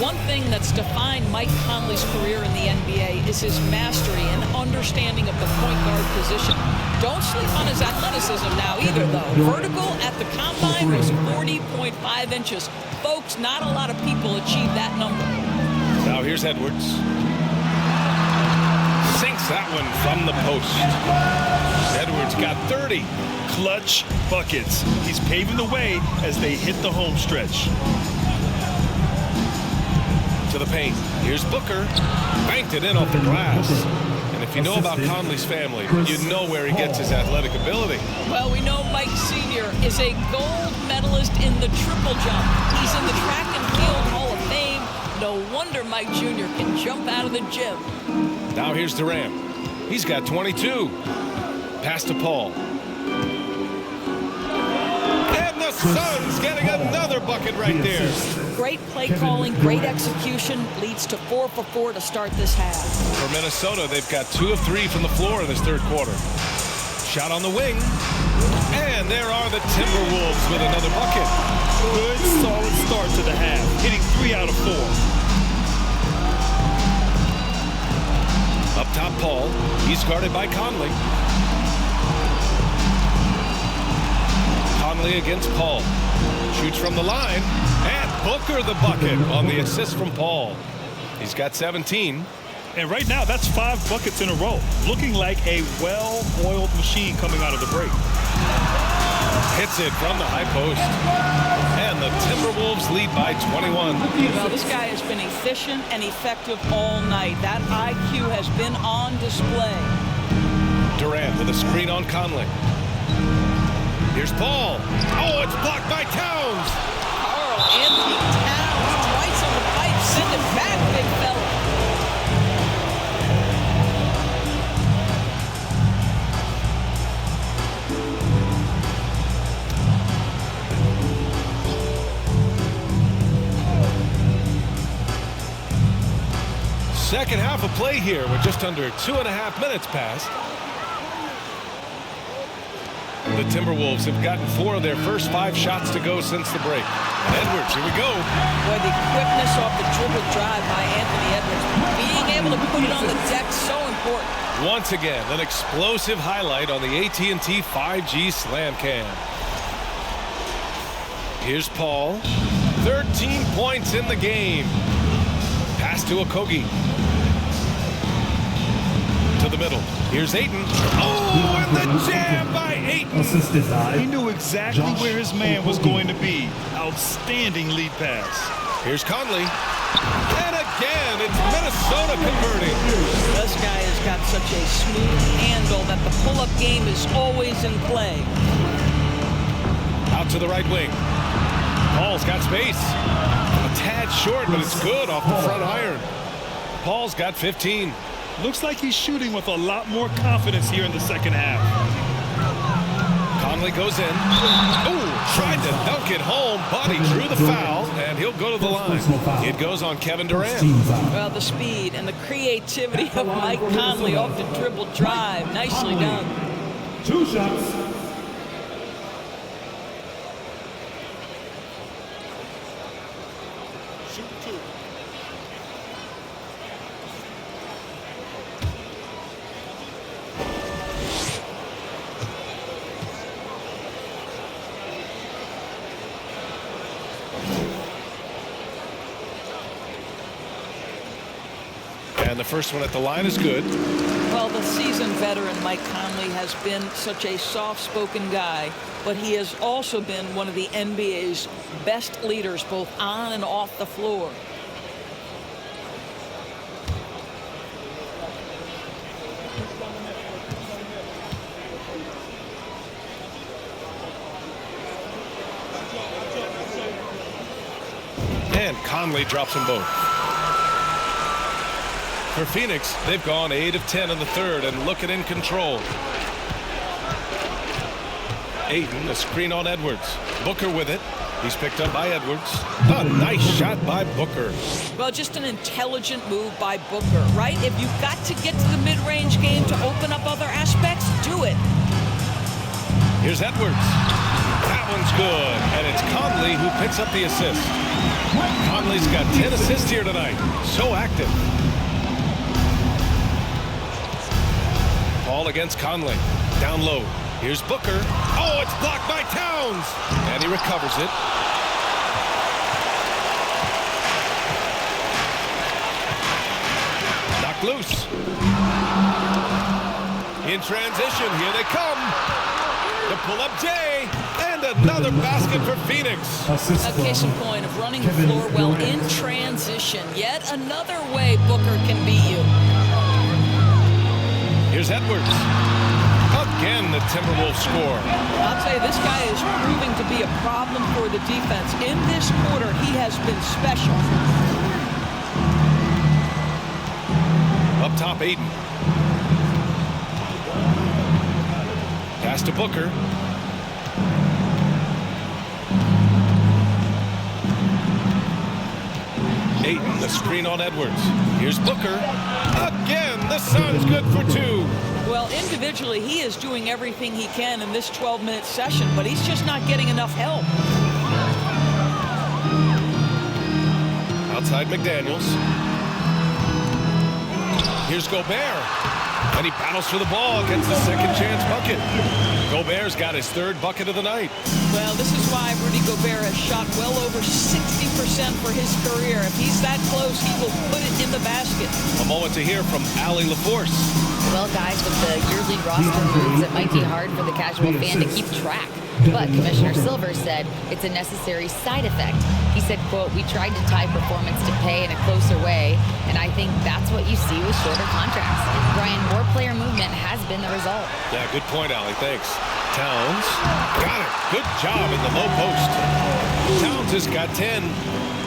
One thing that's defined Mike Conley's career in the NBA is his mastery and understanding of the point guard position. Don't sleep on his athleticism now either, though. Vertical at the combine was 40.5 inches. Folks, not a lot of people achieve that number. Now here's Edwards. Sinks that one from the post. Edwards got 30. Clutch buckets. He's paving the way as they hit the home stretch. To the paint. Here's Booker. Banked it in off the glass. And if you know about Conley's family, you know where he gets his athletic ability. Well, we know Mike Sr. is a gold medalist in the triple jump. He's in the track and field Hall of Fame. No wonder Mike Jr. can jump out of the gym. Now here's Durant. He's got 22. Pass to Paul. And the Suns getting another bucket right there. Great play calling, great execution, leads to 4 for 4 to start this half. For Minnesota, they've got 2 of 3 from the floor in this third quarter. Shot on the wing. And there are the Timberwolves with another bucket. Good, solid start to the half, hitting 3 out of 4. Up top, Paul. He's guarded by Conley. Conley against Paul. Shoots from the line. And Booker the bucket on the assist from Paul. He's got 17. And right now, that's 5 buckets in a row. Looking like a well-oiled machine coming out of the break. Hits it from the high post. And the Timberwolves lead by 21. Well, this guy has been efficient and effective all night. That IQ has been on display. Durant with a screen on Conley. Here's Paul. Oh, it's blocked by Towns. Carl Anthony Towns twice on the pipe. Send it back, big fella. Second half of play here with just under 2.5 minutes passed. The Timberwolves have gotten 4 of their first 5 shots to go since the break. And Edwards, here we go. Boy, the quickness off the dribble drive by Anthony Edwards. Being able to put it on the deck, so important. Once again, an explosive highlight on the AT&T 5G Slam Cam. Here's Paul. 13 points in the game. Pass to Okogie. To the middle. Here's Ayton. Oh, and the jam by Ayton. He knew exactly where his man was going to be. Outstanding lead pass. Here's Conley. And again, it's Minnesota converting. This guy has got such a smooth handle that the pull-up game is always in play. Out to the right wing. Paul's got space. A tad short, but it's good off the front iron. Paul's got 15. Looks like he's shooting with a lot more confidence here in the second half. Conley goes in. Oh, tried to dunk it home, but he drew the foul, and he'll go to the line. It goes on Kevin Durant. Well, the speed and the creativity of Mike Conley off the dribble drive. Nicely done. 2 shots. And the first one at the line is good. Well, the seasoned veteran Mike Conley has been such a soft-spoken guy, but he has also been one of the NBA's best leaders, both on and off the floor. And Conley drops them both. For Phoenix, they've gone 8 of 10 in the third and looking in control. Ayton, a screen on Edwards. Booker with it. He's picked up by Edwards. A nice shot by Booker. Well, just an intelligent move by Booker, right? If you've got to get to the mid-range game to open up other aspects, do it. Here's Edwards. That one's good. And it's Conley who picks up the assist. Conley's got 10 assists here tonight. So active. Paul against Conley. Down low. Here's Booker. Oh, it's blocked by Towns. And he recovers it. Knocked loose. In transition, here they come. The pull-up J. And another basket for Phoenix. A case in point of running the floor well in transition. Yet another way Booker can beat you. Here's Edwards. Again, the Timberwolves score. I'll tell you, this guy is proving to be a problem for the defense. In this quarter, he has been special. Up top, Ayton. Pass to Booker. Ayton, the screen on Edwards. Here's Booker. Again, the Suns good for 2. Well, individually, he is doing everything he can in this 12-minute session, but he's just not getting enough help. Outside McDaniels. Here's Gobert. And he battles for the ball, gets the second chance bucket. Gobert's got his 3rd bucket of the night. Well, this is why Rudy Gobert has shot well over 60% for his career. If he's that close, he will put it in the basket. A moment to hear from Allie LaForce. Well, guys, with the yearly roster moves, it might be hard for the casual fan to keep track. But Commissioner Silver said it's a necessary side effect. He said, quote, "We tried to tie performance to pay in a closer way, and I think that's what you see with shorter contracts." Brian, more player movement has been the result. Yeah, good point, Allie. Thanks. Towns. Got it. Good job in the low post. Towns has got 10.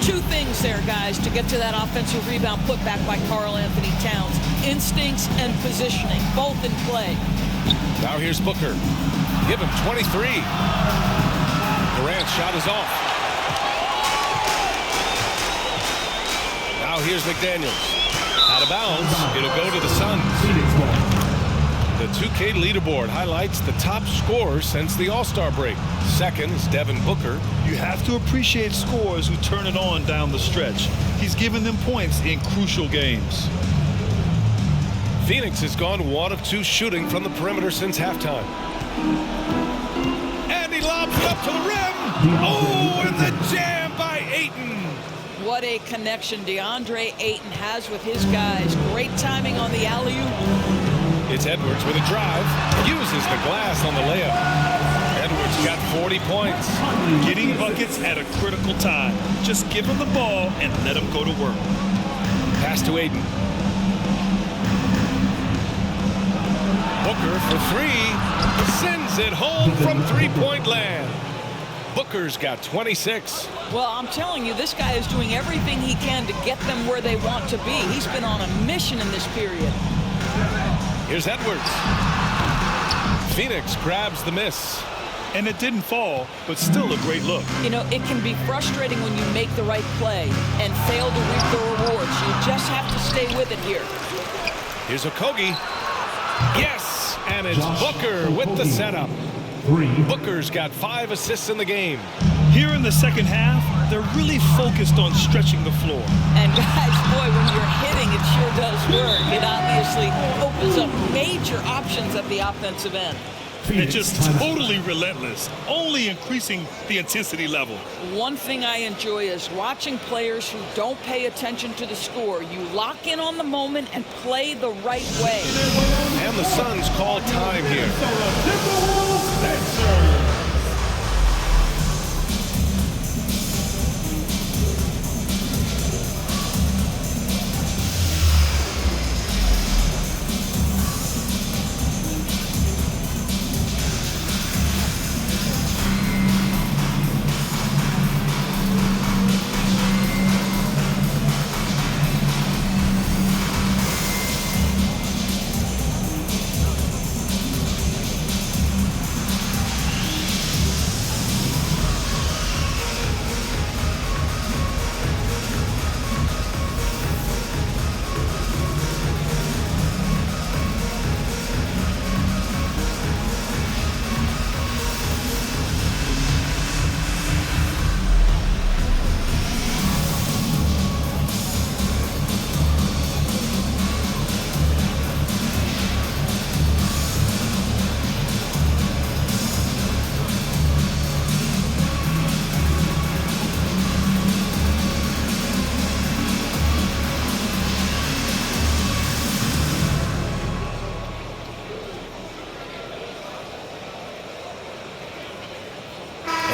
2 things there, guys, to get to that offensive rebound putback by Karl Anthony Towns. Instincts and positioning, both in play. Now here's Booker. Give him 23. Durant's shot is off. Now here's McDaniels. Out of bounds. It'll go to the Suns. The 2K leaderboard highlights the top scorers since the All-Star break. Second is Devin Booker. You have to appreciate scorers who turn it on down the stretch. He's given them points in crucial games. Phoenix has gone 1 of 2 shooting from the perimeter since halftime. And he lobs it up to the rim. Oh, and the jam by Ayton. What a connection DeAndre Ayton has with his guys. Great timing on the alley-oop. It's Edwards with a drive. Uses the glass on the layup. Edwards got 40 points. Getting buckets at a critical time. Just give him the ball and let him go to work. Pass to Ayton. Booker for 3. Sends it home from 3-point land. Booker's got 26. Well, I'm telling you, this guy is doing everything he can to get them where they want to be. He's been on a mission in this period. Here's Edwards. Phoenix grabs the miss. And it didn't fall, but still a great look. You know, it can be frustrating when you make the right play and fail to reap the rewards. You just have to stay with it here. Here's Okogie. Yes, and it's Booker with the setup. Booker's got 5 assists in the game. Here in the second half, they're really focused on stretching the floor. And guys, boy, when you're hitting, it sure does work. It obviously opens up major options at the offensive end. They're just totally relentless, only increasing the intensity level. One thing I enjoy is watching players who don't pay attention to the score. You lock in on the moment and play the right way. And the Suns call time here.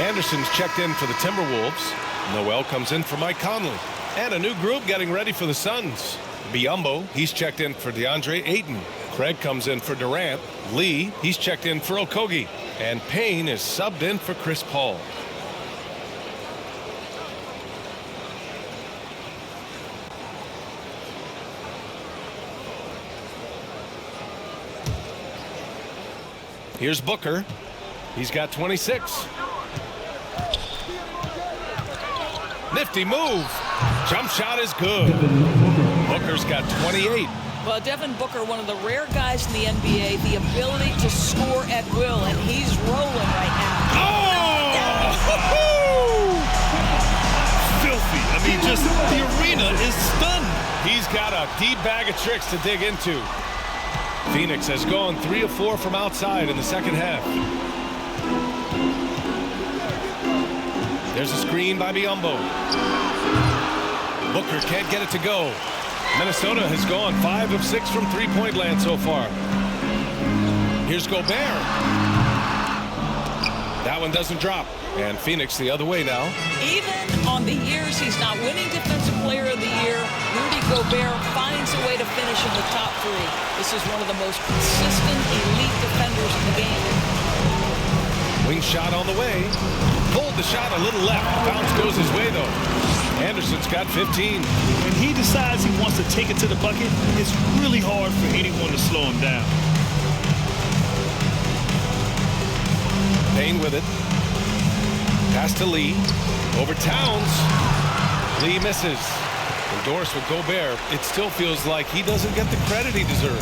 Anderson's checked in for the Timberwolves. Noel comes in for Mike Conley. And a new group getting ready for the Suns. Biyombo, he's checked in for DeAndre Ayton. Craig comes in for Durant. Lee, he's checked in for Okogie. And Payne is subbed in for Chris Paul. Here's Booker. He's got 26. Nifty move. Jump shot is good. Booker's got 28. Well, Devin Booker, one of the rare guys in the NBA, the ability to score at will, and he's rolling right now. Oh! Filthy. I mean, just the arena is stunned. He's got a deep bag of tricks to dig into. Phoenix has gone 3 of 4 from outside in the second half. There's a screen by Biyombo. Booker can't get it to go. Minnesota has gone 5 of 6 from three-point land so far. Here's Gobert. That one doesn't drop. And Phoenix the other way now. Even on the years he's not winning Defensive Player of the Year, Rudy Gobert finds a way to finish in the top 3. This is one of the most consistent elite defenders in the game. Wing shot on the way. Pulled the shot a little left. Bounce goes his way, though. Anderson's got 15. When he decides he wants to take it to the bucket, it's really hard for anyone to slow him down. Payne with it. Pass to Lee. Over Towns. Lee misses. Endorsed with Gobert. It still feels like he doesn't get the credit he deserves.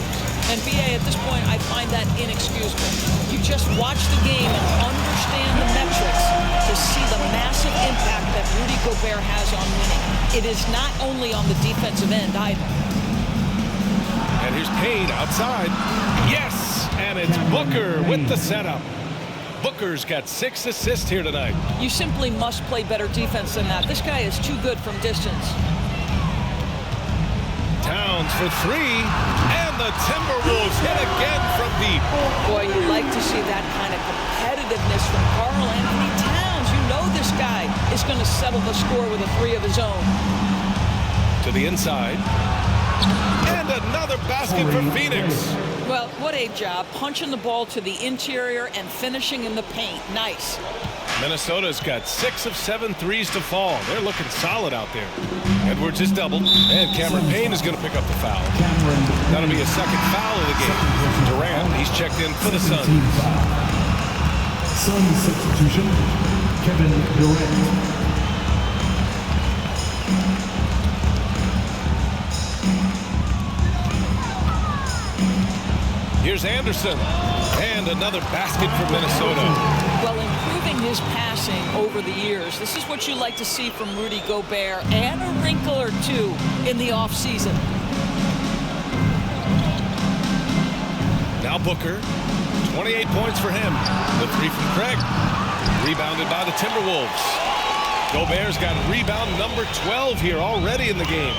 And BA, at this point, I find that inexcusable. You just watch the game and understand the metrics to see the massive impact that Rudy Gobert has on winning. It is not only on the defensive end either. And here's Payne outside. Yes! And it's Booker with the setup. Booker's got 6 assists here tonight. You simply must play better defense than that. This guy is too good from distance. Towns for 3, and the Timberwolves hit again from deep. Boy, you like to see that kind of competitiveness from Karl Anthony Towns. You know this guy is going to settle the score with a 3 of his own. To the inside. And another basket for Phoenix. Well, what a job. Punching the ball to the interior and finishing in the paint. Nice. Minnesota's got 6 of 7 threes to fall. They're looking solid out there. Edwards is doubled, and Cameron Payne is going to pick up the foul. That'll be a second foul of the game. Durant, he's checked in for the Suns. Suns substitution, Kevin Durant. Here's Anderson, and another basket for Minnesota. Well, improving his passing over the years, this is what you like to see from Rudy Gobert, and a wrinkle or two in the offseason. Now Booker, 28 points for him. The 3 from Craig, rebounded by the Timberwolves. Gobert's got rebound number 12 here already in the game.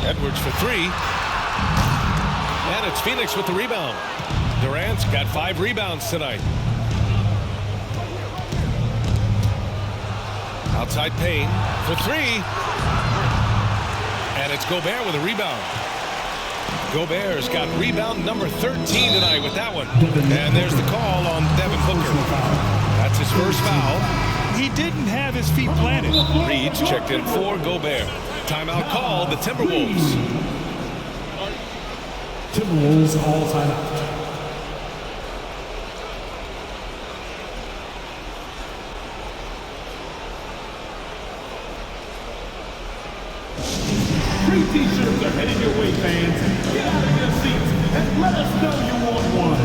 Edwards for 3. And it's Phoenix with the rebound. Durant's got 5 rebounds tonight. Outside Payne for 3. And it's Gobert with a rebound. Gobert's got rebound number 13 tonight with that one. And there's the call on Devin Booker. That's his first foul. He didn't have his feet planted. Reed's checked in for Gobert. Timeout called the Timberwolves. Timberwolves all timeout. Free t-shirts are headed your way, fans. Get out of your seats and let us know you want one.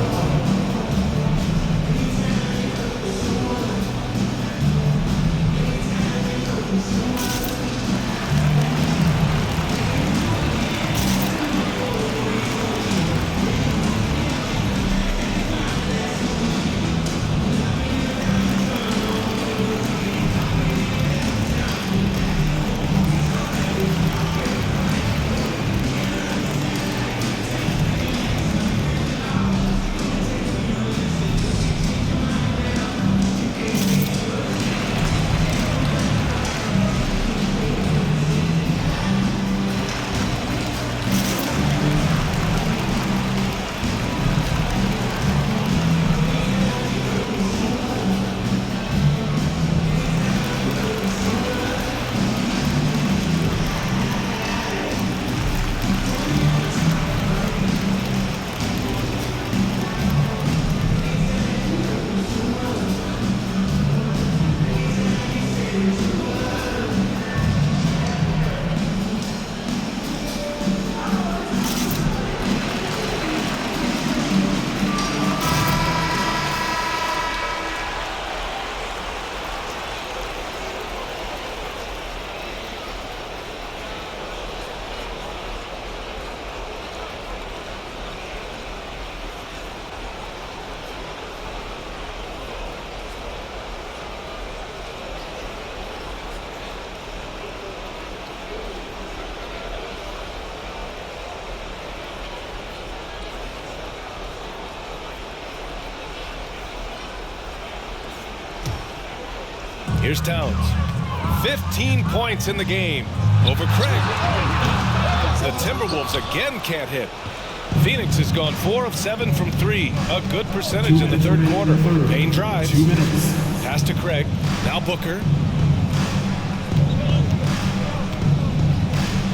Here's Towns. 15 points in the game over Craig. The Timberwolves again can't hit. Phoenix has gone 4 of 7 from 3. A good percentage in the third quarter. Payne drives. Pass to Craig. Now Booker.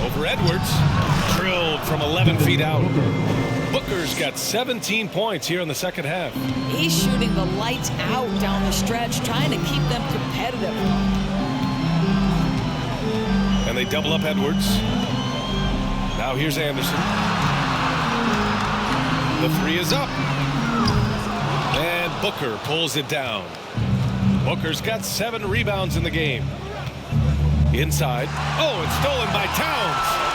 Over Edwards. Drilled from 11 feet out. Booker's got 17 points here in the second half. He's shooting the lights out down the stretch, trying to keep them competitive. And they double up Edwards. Now here's Anderson. The 3 is up. And Booker pulls it down. Booker's got 7 rebounds in the game. Inside. Oh, it's stolen by Towns.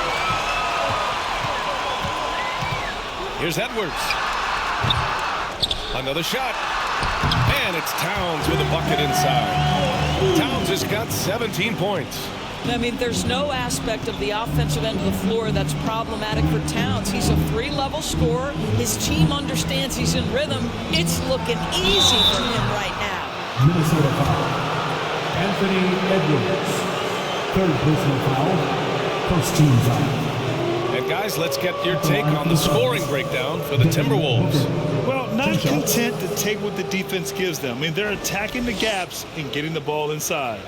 Here's Edwards. Another shot. And it's Towns with a bucket inside. Towns has got 17 points. I mean, there's no aspect of the offensive end of the floor that's problematic for Towns. He's a 3-level scorer. His team understands he's in rhythm. It's looking easy for him right now. Minnesota foul. Anthony Edwards. Third personal foul. First team foul. And guys, let's get your take on the scoring breakdown for the Timberwolves. Well, not content to take what the defense gives them. I mean, they're attacking the gaps and getting the ball inside.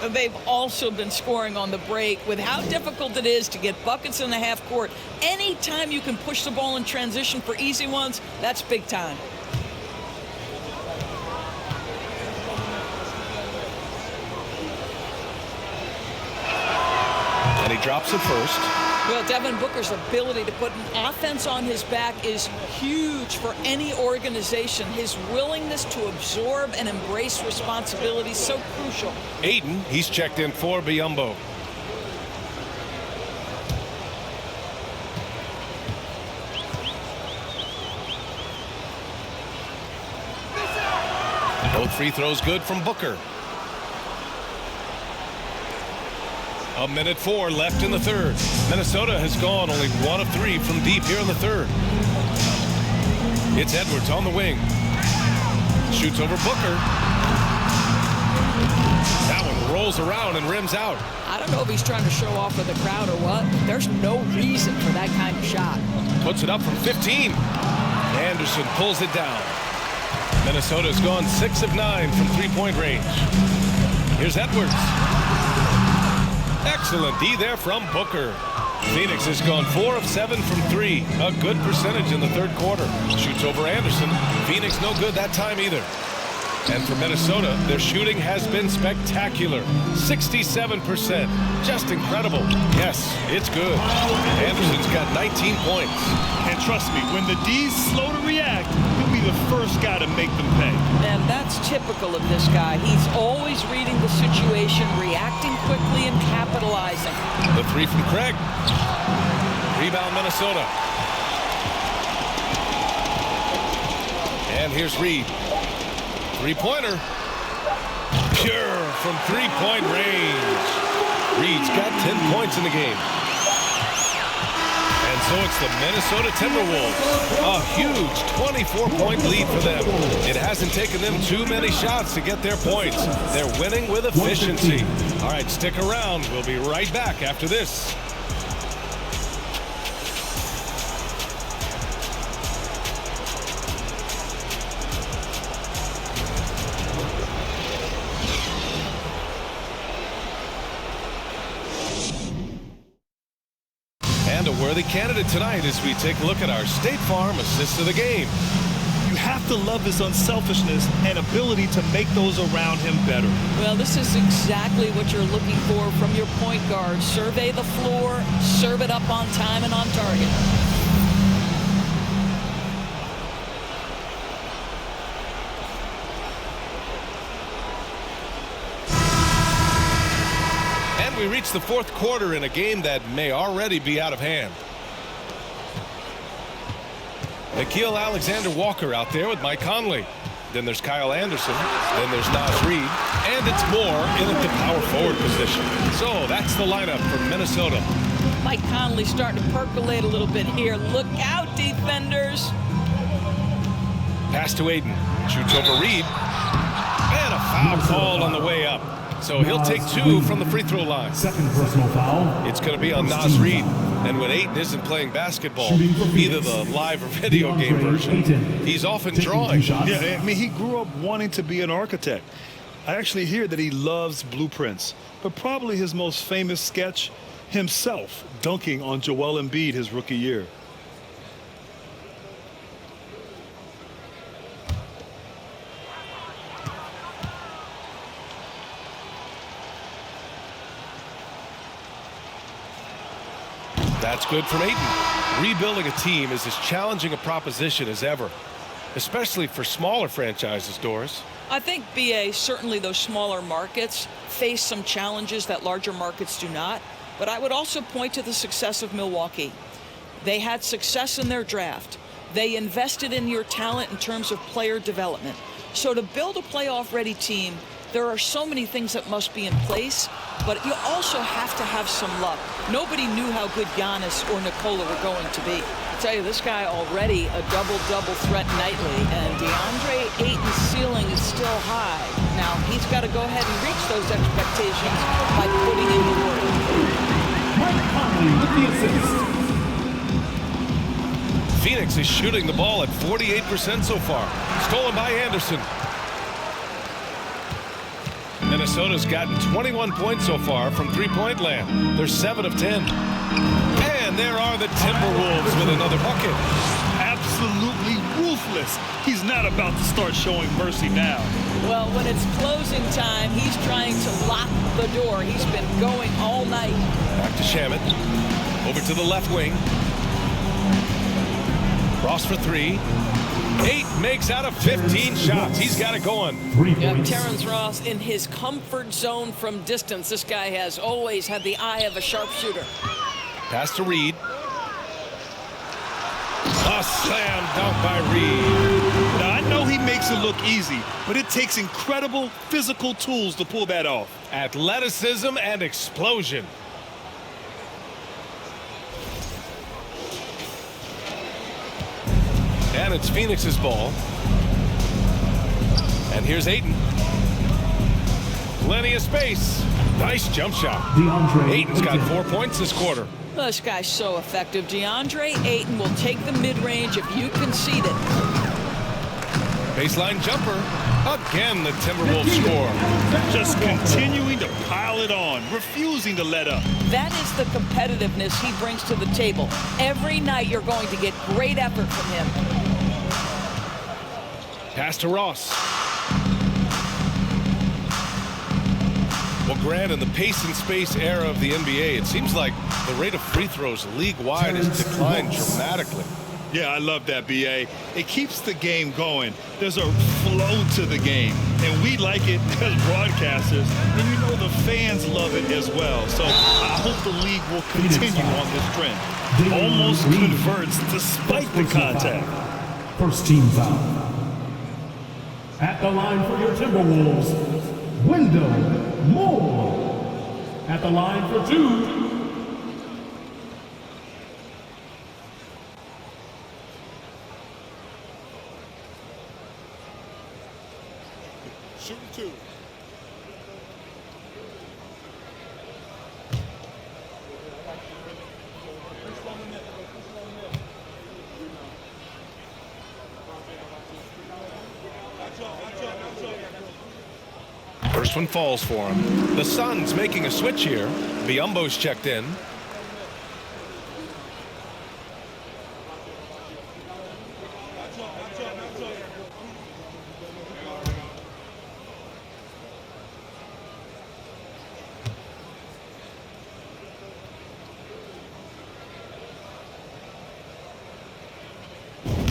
They've also been scoring on the break. With how difficult it is to get buckets in the half court, anytime you can push the ball in transition for easy ones, that's big time. And he drops it first. Well, Devin Booker's ability to put an offense on his back is huge for any organization. His willingness to absorb and embrace responsibility is so crucial. Ayton, he's checked in for Biyombo. Both free throws good from Booker. 1:04 left in the third. Minnesota has gone only 1 of 3 from deep here in the third. It's Edwards on the wing. Shoots over Booker. That one rolls around and rims out. I don't know if he's trying to show off with the crowd or what. There's no reason for that kind of shot. Puts it up from 15. Anderson pulls it down. Minnesota's gone 6 of 9 from three-point range. Here's Edwards. Excellent D there from Booker. Phoenix has gone 4 of 7 from 3. A good percentage in the third quarter. Shoots over Anderson. Phoenix no good that time either. And for Minnesota, their shooting has been spectacular. 67%. Just incredible. Yes, it's good. Anderson's got 19 points. And trust me, when the D's slow to react, he'll be the first guy to make them pay. And that's typical of this guy. He's always reading the situation, reacting quickly, and capitalizing. The 3 from Craig. Rebound Minnesota. And here's Reed. Three-pointer. Pure from three-point range. Reed's got 10 points in the game. And so it's the Minnesota Timberwolves. A huge 24-point lead for them. It hasn't taken them too many shots to get their points. They're winning with efficiency. All right, stick around. We'll be right back after this. And a worthy candidate tonight as we take a look at our State Farm assist of the game. You have to love his unselfishness and ability to make those around him better. Well, this is exactly what you're looking for from your point guard. Survey the floor, serve it up on time and on target. We reach the fourth quarter in a game that may already be out of hand. Nickeil Alexander-Walker out there with Mike Conley. Then there's Kyle Anderson. Then there's Naz Reid. And it's Moore in at the power forward position. So that's the lineup for Minnesota. Mike Conley starting to percolate a little bit here. Look out, defenders. Pass to Ayton. Shoots over Reid. And a foul called on the way up. So he'll take 2 from the free throw line. Second personal foul. It's going to be on Naz Reid. And when Ayton isn't playing basketball, either the live or video game version, he's often drawing. Yeah, I mean, he grew up wanting to be an architect. I actually hear that he loves blueprints, but probably his most famous sketch, himself dunking on Joel Embiid his rookie year. That's good from Ayton. Rebuilding a team is as challenging a proposition as ever, especially for smaller franchises, Doris. I think, BA, certainly those smaller markets face some challenges that larger markets do not. But I would also point to the success of Milwaukee. They had success in their draft. They invested in your talent in terms of player development. So to build a playoff-ready team, there are so many things that must be in place, but you also have to have some luck. Nobody knew how good Giannis or Nikola were going to be. I tell you, this guy already a double-double threat nightly, and DeAndre Ayton's ceiling is still high. Now, he's got to go ahead and reach those expectations by putting in the work. Mike Conley with the assist. Phoenix is shooting the ball at 48% so far. Stolen by Anderson. Minnesota's gotten 21 points so far from three-point land. They're 7 of 10. And there are the Timberwolves with another bucket. Absolutely ruthless. He's not about to start showing mercy now. Well, when it's closing time, he's trying to lock the door. He's been going all night. Back to Shamet. Over to the left wing. Ross for 3. 8 makes out of 15 shots. He's got it going. Terrence Ross in his comfort zone from distance. This guy has always had the eye of a sharpshooter. Pass to Reed. A slam dunk by Reed. Now, I know he makes it look easy, but it takes incredible physical tools to pull that off. Athleticism and explosion. And it's Phoenix's ball. And here's Ayton. Plenty of space. Nice jump shot. Ayton's got 4 points this quarter. This guy's so effective. DeAndre Ayton will take the mid-range if you concede it. Baseline jumper. Again, the Timberwolves score. Just continuing to pile it on, refusing to let up. That is the competitiveness he brings to the table. Every night you're going to get great effort from him. Pass to Ross. Well, Grant, in the pace and space era of the NBA, it seems like the rate of free throws league-wide has declined dramatically. Yeah, I love that, B.A. It keeps the game going. There's a flow to the game, and we like it as broadcasters, and you know the fans love it as well. So I hope the league will continue on this trend. Almost converts despite the contact. First team foul. At the line for your Timberwolves, Wendell Moore. At the line for 2. Shooting 2. First one falls for him. The Suns making a switch here. Biyombo's checked in.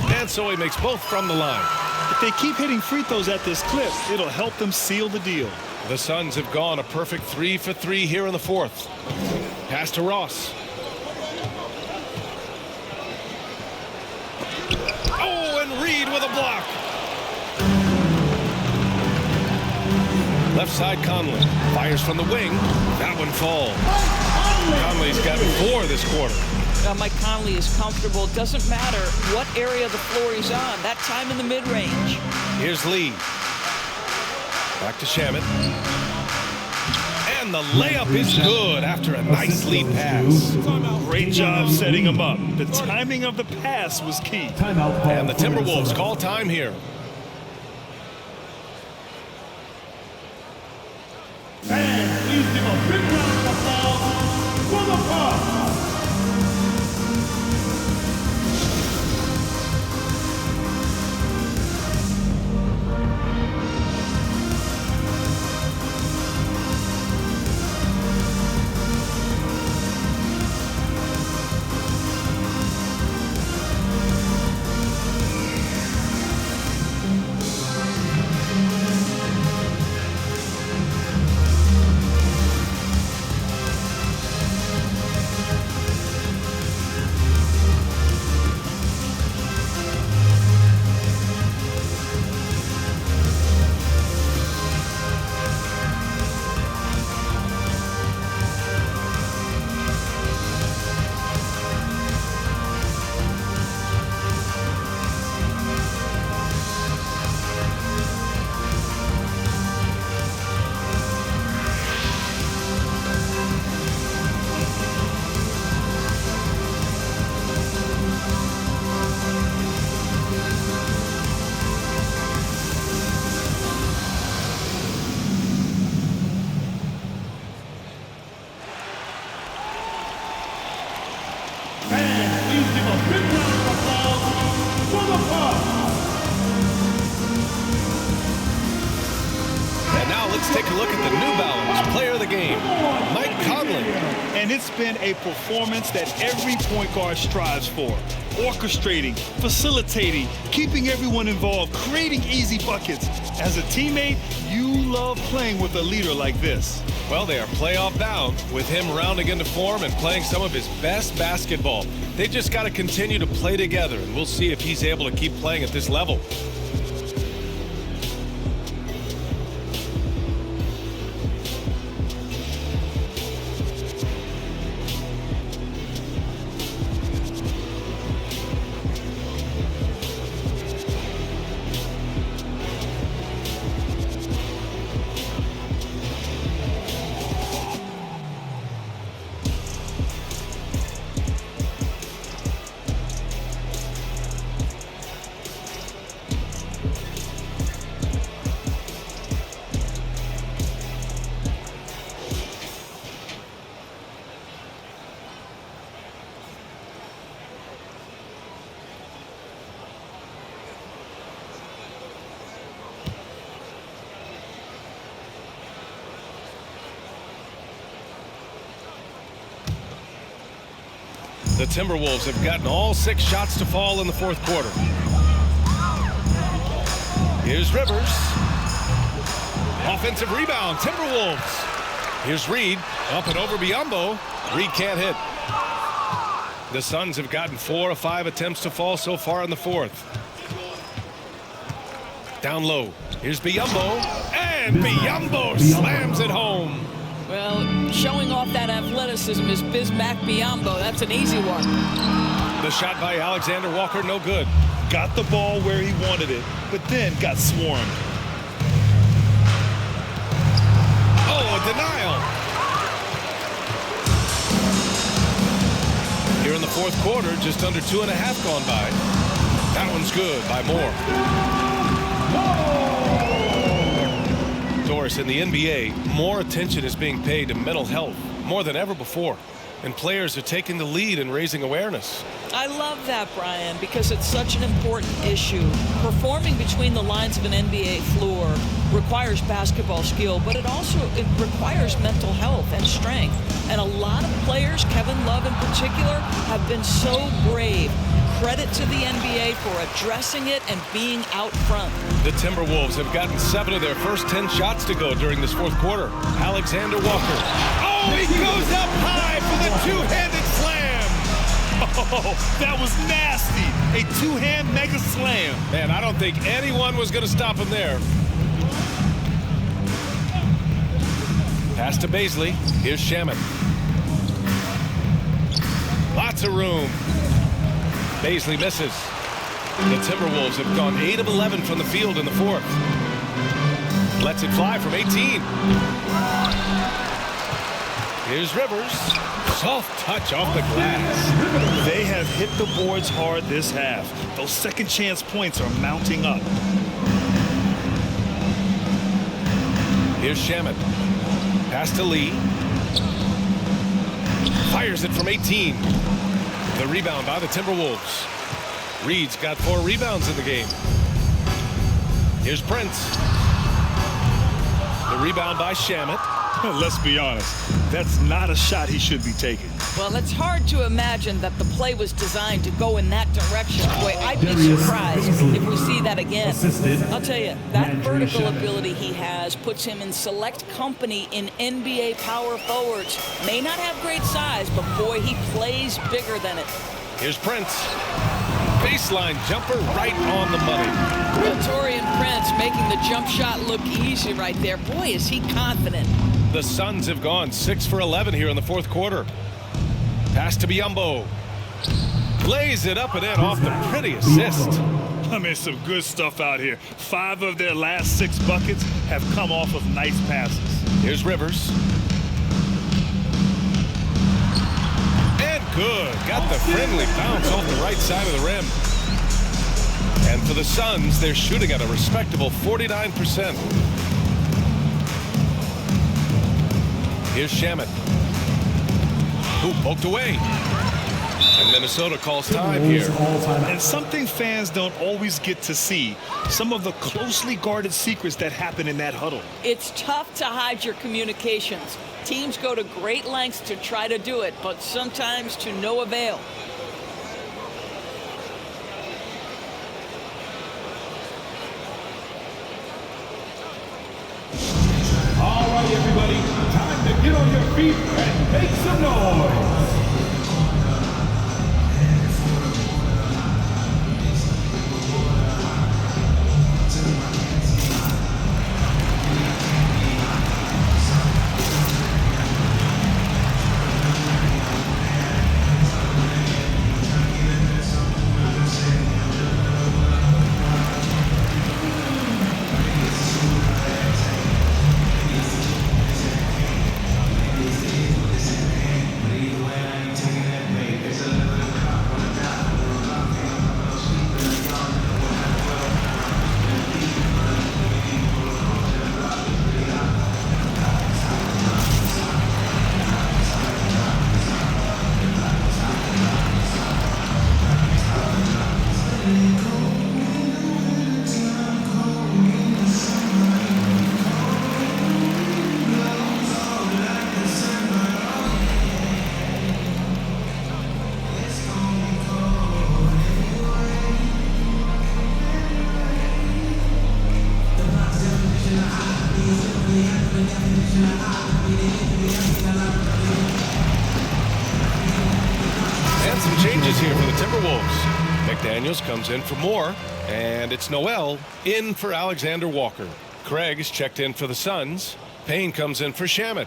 And so he makes both from the line. If they keep hitting free throws at this clip, it'll help them seal the deal. The Suns have gone a perfect 3 for 3 here in the fourth. Pass to Ross. Oh, and Reed with a block. Left side Conley. Fires from the wing. That one falls. Conley's gotten 4 this quarter. Mike Conley is comfortable. It doesn't matter what area of the floor he's on. That time in the mid-range. Here's Lee. Back to Shamet. And the layup is good after a nice lead pass. Great job setting him up. The timing of the pass was key. And the Timberwolves call time here. And please give a big round of applause for the Bucks. Take a look at the New Balance player of the game, Mike Conley. And it's been a performance that every point guard strives for. Orchestrating, facilitating, keeping everyone involved, creating easy buckets. As a teammate, you love playing with a leader like this. Well, they are playoff bound with him rounding into form and playing some of his best basketball. They just got to continue to play together, and we'll see if he's able to keep playing at this level. The Timberwolves have gotten all 6 shots to fall in the fourth quarter. Here's Rivers. Offensive rebound, Timberwolves. Here's Reed, up and over Biyombo. Reed can't hit. The Suns have gotten 4 of 5 attempts to fall so far in the fourth. Down low, here's Biyombo, and Biyombo slams it home. Well, showing off that athleticism is Bismack Biyombo. That's an easy one. The shot by Alexander Walker, no good. Got the ball where he wanted it, but then got swarmed. Oh, a denial. Here in the fourth quarter, just under 2.5 gone by. That one's good by Moore. Doris, in the NBA, more attention is being paid to mental health, more than ever before. And players are taking the lead in raising awareness. I love that, Brian, because it's such an important issue. Performing between the lines of an NBA floor requires basketball skill, but it requires mental health and strength. And a lot of players, Kevin Love in particular, have been so brave. Credit to the NBA for addressing it and being out front. The Timberwolves have gotten 7 of their first 10 shots to go during this fourth quarter. Alexander Walker. Oh, he goes up high for the two-handed slam. Oh, that was nasty. A two-hand mega slam. Man, I don't think anyone was going to stop him there. Pass to Baisley. Here's Shaman. Lots of room. Baisley misses. The Timberwolves have gone 8 of 11 from the field in the fourth. Lets it fly from 18. Here's Rivers. Soft touch off the glass. They have hit the boards hard this half. Those second chance points are mounting up. Here's Shamet. Pass to Lee. Fires it from 18. The rebound by the Timberwolves. Reed's got 4 rebounds in the game. Here's Prince. The rebound by Shamet. Let's be honest, that's not a shot he should be taking. Well, it's hard to imagine that the play was designed to go in that direction. Boy, I'd be surprised if we see that again. I'll tell you, that vertical ability he has puts him in select company in NBA power forwards. May not have great size, but boy, he plays bigger than it. Here's Prince. Baseline jumper right on the money. Torian Prince making the jump shot look easy right there. Boy, is he confident. The Suns have gone 6 for 11 here in the fourth quarter. Pass to Biyombo. Lays it up and in off the pretty assist. I mean, some good stuff out here. 5 of their last 6 buckets have come off of nice passes. Here's Rivers. And good. Got the friendly bounce off the right side of the rim. And for the Suns, they're shooting at a respectable 49%. Here's Shamet, who poked away. And Minnesota calls time here. And something fans don't always get to see, some of the closely guarded secrets that happen in that huddle. It's tough to hide your communications. Teams go to great lengths to try to do it, but sometimes to no avail. All right, everybody, time to get on your feet and make some noise. And some changes here for the Timberwolves. McDaniels comes in for Moore, and it's Noel in for Alexander Walker. Craig is checked in for the Suns. Payne comes in for Shamet.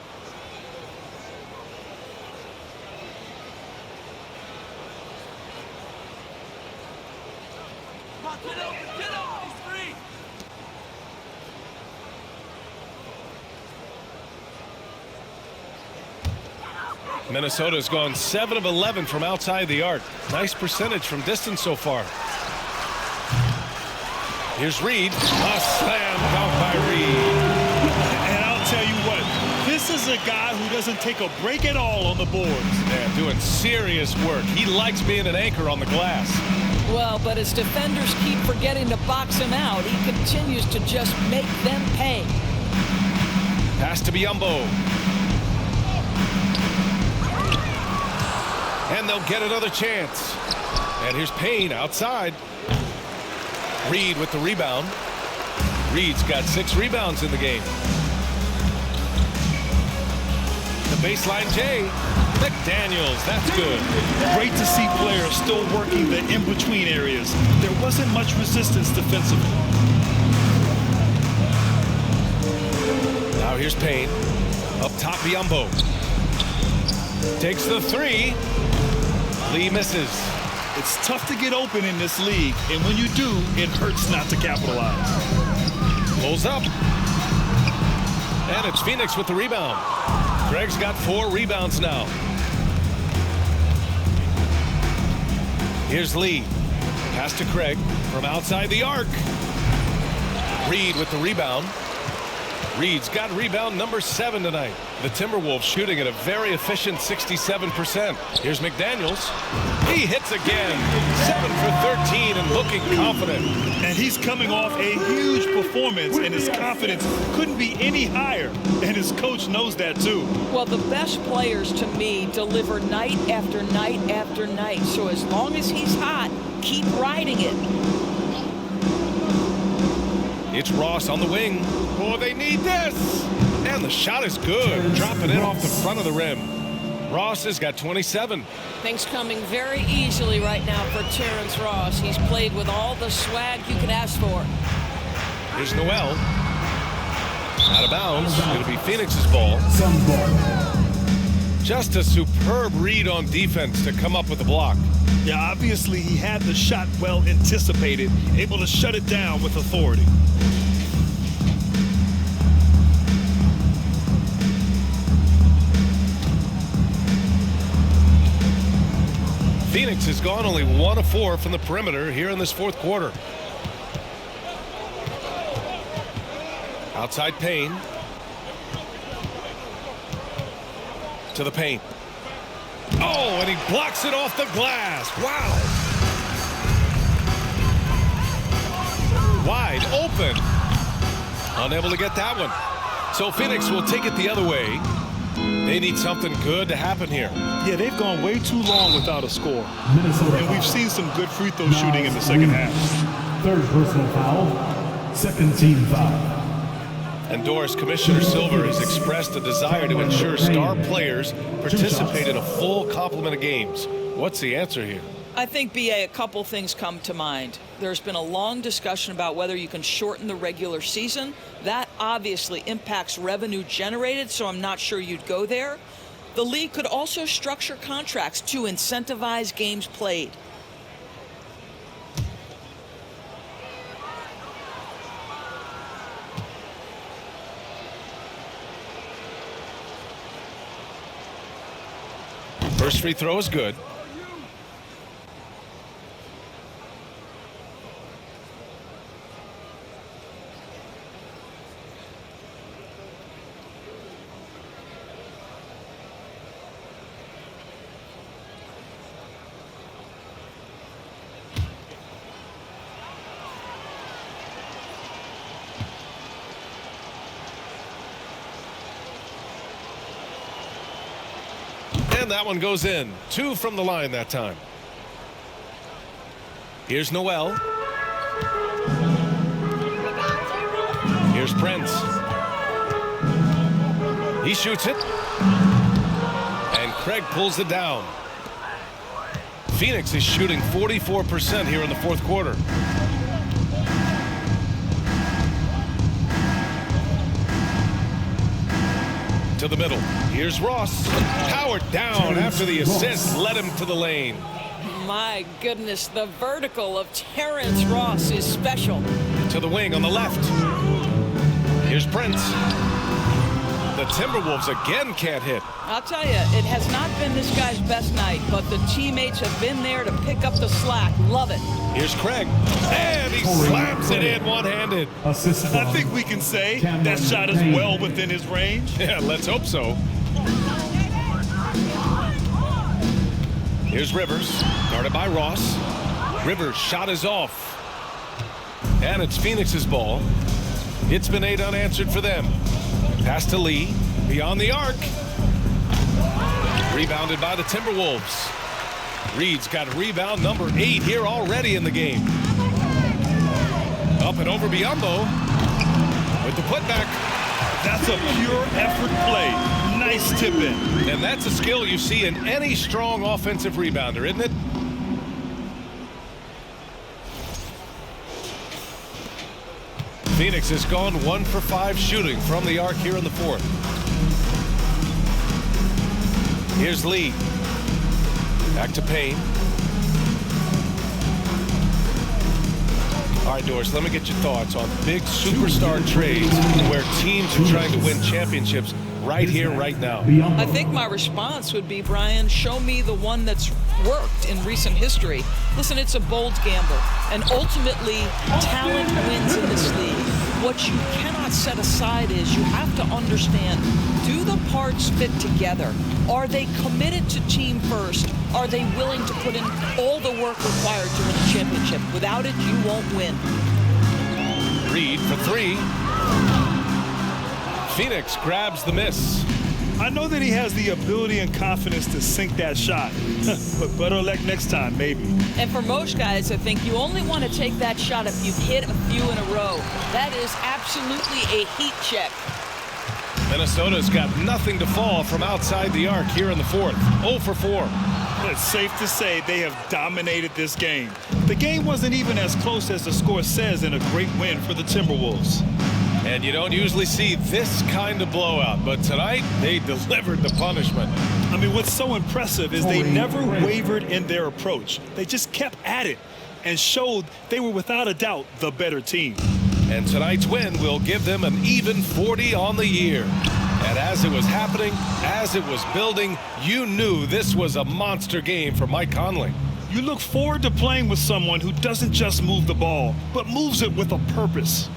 Minnesota's gone 7 of 11 from outside the arc. Nice percentage from distance so far. Here's Reed. A slam dunk by Reed. And I'll tell you what, this is a guy who doesn't take a break at all on the boards. Man, doing serious work. He likes being an anchor on the glass. Well, but as defenders keep forgetting to box him out, he continues to just make them pay. Pass to Biyombo. And they'll get another chance. And here's Payne outside. Reed with the rebound. Reed's got 6 rebounds in the game. The baseline J. McDaniels, that's good. Great to see players still working the in-between areas. There wasn't much resistance defensively. Now here's Payne. Up top, Biyombo. Takes the 3. Lee misses. It's tough to get open in this league, and when you do, it hurts not to capitalize. Pulls up. And it's Phoenix with the rebound. Craig's got 4 rebounds now. Here's Lee. Pass to Craig from outside the arc. Reed with the rebound. Reed's got rebound number 7 tonight. The Timberwolves shooting at a very efficient 67%. Here's McDaniels. He hits again. 7 for 13 and looking confident. And he's coming off a huge performance, and his confidence couldn't be any higher. And his coach knows that too. Well, the best players to me deliver night after night after night. So as long as he's hot, keep riding it. It's Ross on the wing. Oh, they need this. And the shot is good. Dropping it off the front of the rim. Ross has got 27. Things coming very easily right now for Terrence Ross. He's played with all the swag you could ask for. Here's Noel. Out of bounds. It'll be Phoenix's ball. Just a superb read on defense to come up with the block. Yeah, obviously he had the shot well anticipated, able to shut it down with authority. Phoenix has gone only 1 of 4 from the perimeter here in this fourth quarter. Outside Payne. To the paint. Oh, and he blocks it off the glass. Wow. Wide open. Unable to get that one. So Phoenix will take it the other way. They need something good to happen here. Yeah, they've gone way too long without a score. Minnesota And we've seen some good free throw shooting in the second half. Third personal foul. Second team foul. And Doris, Commissioner Silver has expressed a desire to ensure star players participate in a full complement of games. What's the answer here? I think, B.A., a couple things come to mind. There's been a long discussion about whether you can shorten the regular season. That obviously impacts revenue generated, so I'm not sure you'd go there. The league could also structure contracts to incentivize games played. First free throw is good. And that one goes in. 2 from the line that time. Here's Noel. Here's Prince. He shoots it. And Craig pulls it down. Phoenix is shooting 44% here in the fourth quarter. To the middle. Here's Ross. Powered down after the assist led him to the lane. My goodness, the vertical of Terrence Ross is special. To the wing on the left. Here's Prince. The Timberwolves again can't hit. I'll tell you, it has not been this guy's best night, but the teammates have been there to pick up the slack. Love it. Here's Craig. And he slams it in one-handed. I think we can say that shot is well within his range. Yeah, let's hope so. Here's Rivers, guarded by Ross. Rivers' shot is off. And it's Phoenix's ball. It's been 8 unanswered for them. Pass to Lee, beyond the arc. Rebounded by the Timberwolves. Reed's got rebound number 8 here already in the game. Up and over Biombo with the putback. That's a pure effort play. Nice tip in. And that's a skill you see in any strong offensive rebounder, isn't it? Phoenix has gone 1 for 5 shooting from the arc here in the fourth. Here's Lee. Back to Payne. All right, Doris, let me get your thoughts on big superstar trades where teams are trying to win championships right here, right now. I think my response would be, Brian, show me the one that's worked in recent history. Listen, it's a bold gamble, and ultimately, talent wins in this league. What you cannot set aside is you have to understand, do the parts fit together? Are they committed to team first? Are they willing to put in all the work required to win a championship? Without it, you won't win. Reed for three. Phoenix grabs the miss. I know that he has the ability and confidence to sink that shot, but better luck next time, maybe. And for most guys, I think you only want to take that shot if you've hit a few in a row. That is absolutely a heat check. Minnesota's got nothing to fall from outside the arc here in the fourth. 0 for 4. It's safe to say they have dominated this game. The game wasn't even as close as the score says in a great win for the Timberwolves. And you don't usually see this kind of blowout, but tonight they delivered the punishment. I mean, what's so impressive is they never wavered in their approach. They just kept at it and showed they were without a doubt the better team. And tonight's win will give them an even 40 on the year. And as it was happening, as it was building, you knew this was a monster game for Mike Conley. You look forward to playing with someone who doesn't just move the ball, but moves it with a purpose.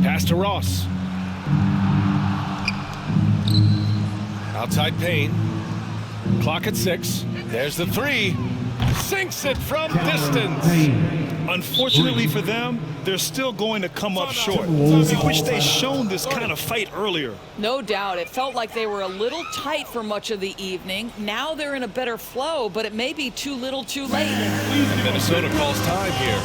Pass to Ross. Outside Payne. Clock at 6. There's the three. Sinks it from distance. Unfortunately for them, they're still going to come up short. I wish they'd shown this kind of fight earlier. No doubt. It felt like they were a little tight for much of the evening. Now they're in a better flow, but it may be too little too late. And Minnesota calls time here.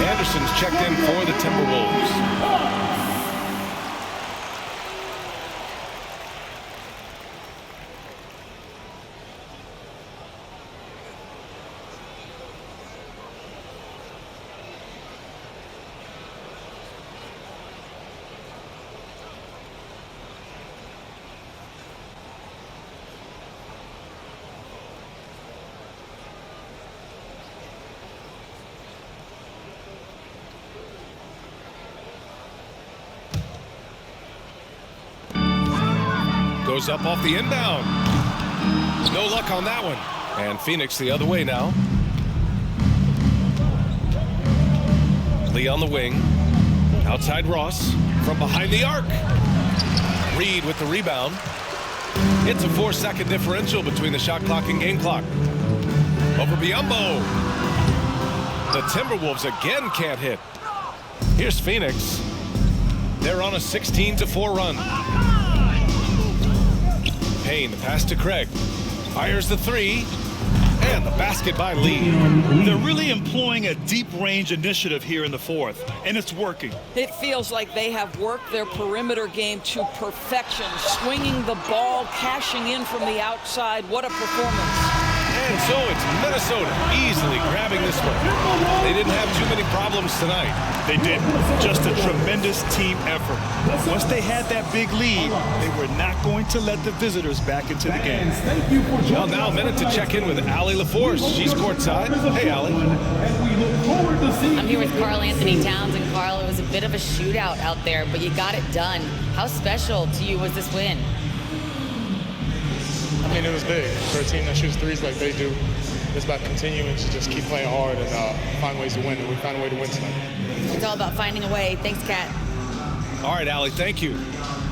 Anderson's checked in for the Timberwolves. Goes up off the inbound. No luck on that one. And Phoenix the other way now. Lee on the wing. Outside Ross. From behind the arc. Reed with the rebound. It's a 4-second differential between the shot clock and game clock. Over Biyombo. The Timberwolves again can't hit. Here's Phoenix. They're on a 16-4 run. Payne, the pass to Craig. Fires the three. And the basket by Lee. They're really employing a deep range initiative here in the fourth, and it's working. It feels like they have worked their perimeter game to perfection, swinging the ball, cashing in from the outside. What a performance. And so it's Minnesota easily grabbing this one. They didn't have too many problems tonight. They didn't. Just a tremendous team effort. Once they had that big lead, they were not going to let the visitors back into the game. Well, now a minute to check in with Allie LaForce. She's courtside. Hey, Allie. I'm here with Karl Anthony Towns, and Karl, it was a bit of a shootout out there, but you got it done. How special to you was this win? I mean, it was big for a team that shoots threes like they do. It's about continuing to just keep playing hard and find ways to win, and we found a way to win tonight. It's all about finding a way. Thanks, Kat. All right, Allie, thank you.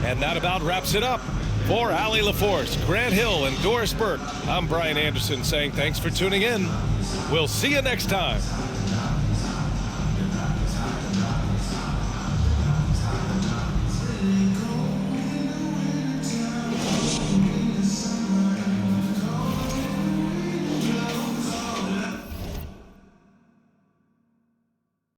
And that about wraps it up. For Allie LaForce, Grant Hill, and Doris Burke, I'm Brian Anderson saying thanks for tuning in. We'll see you next time.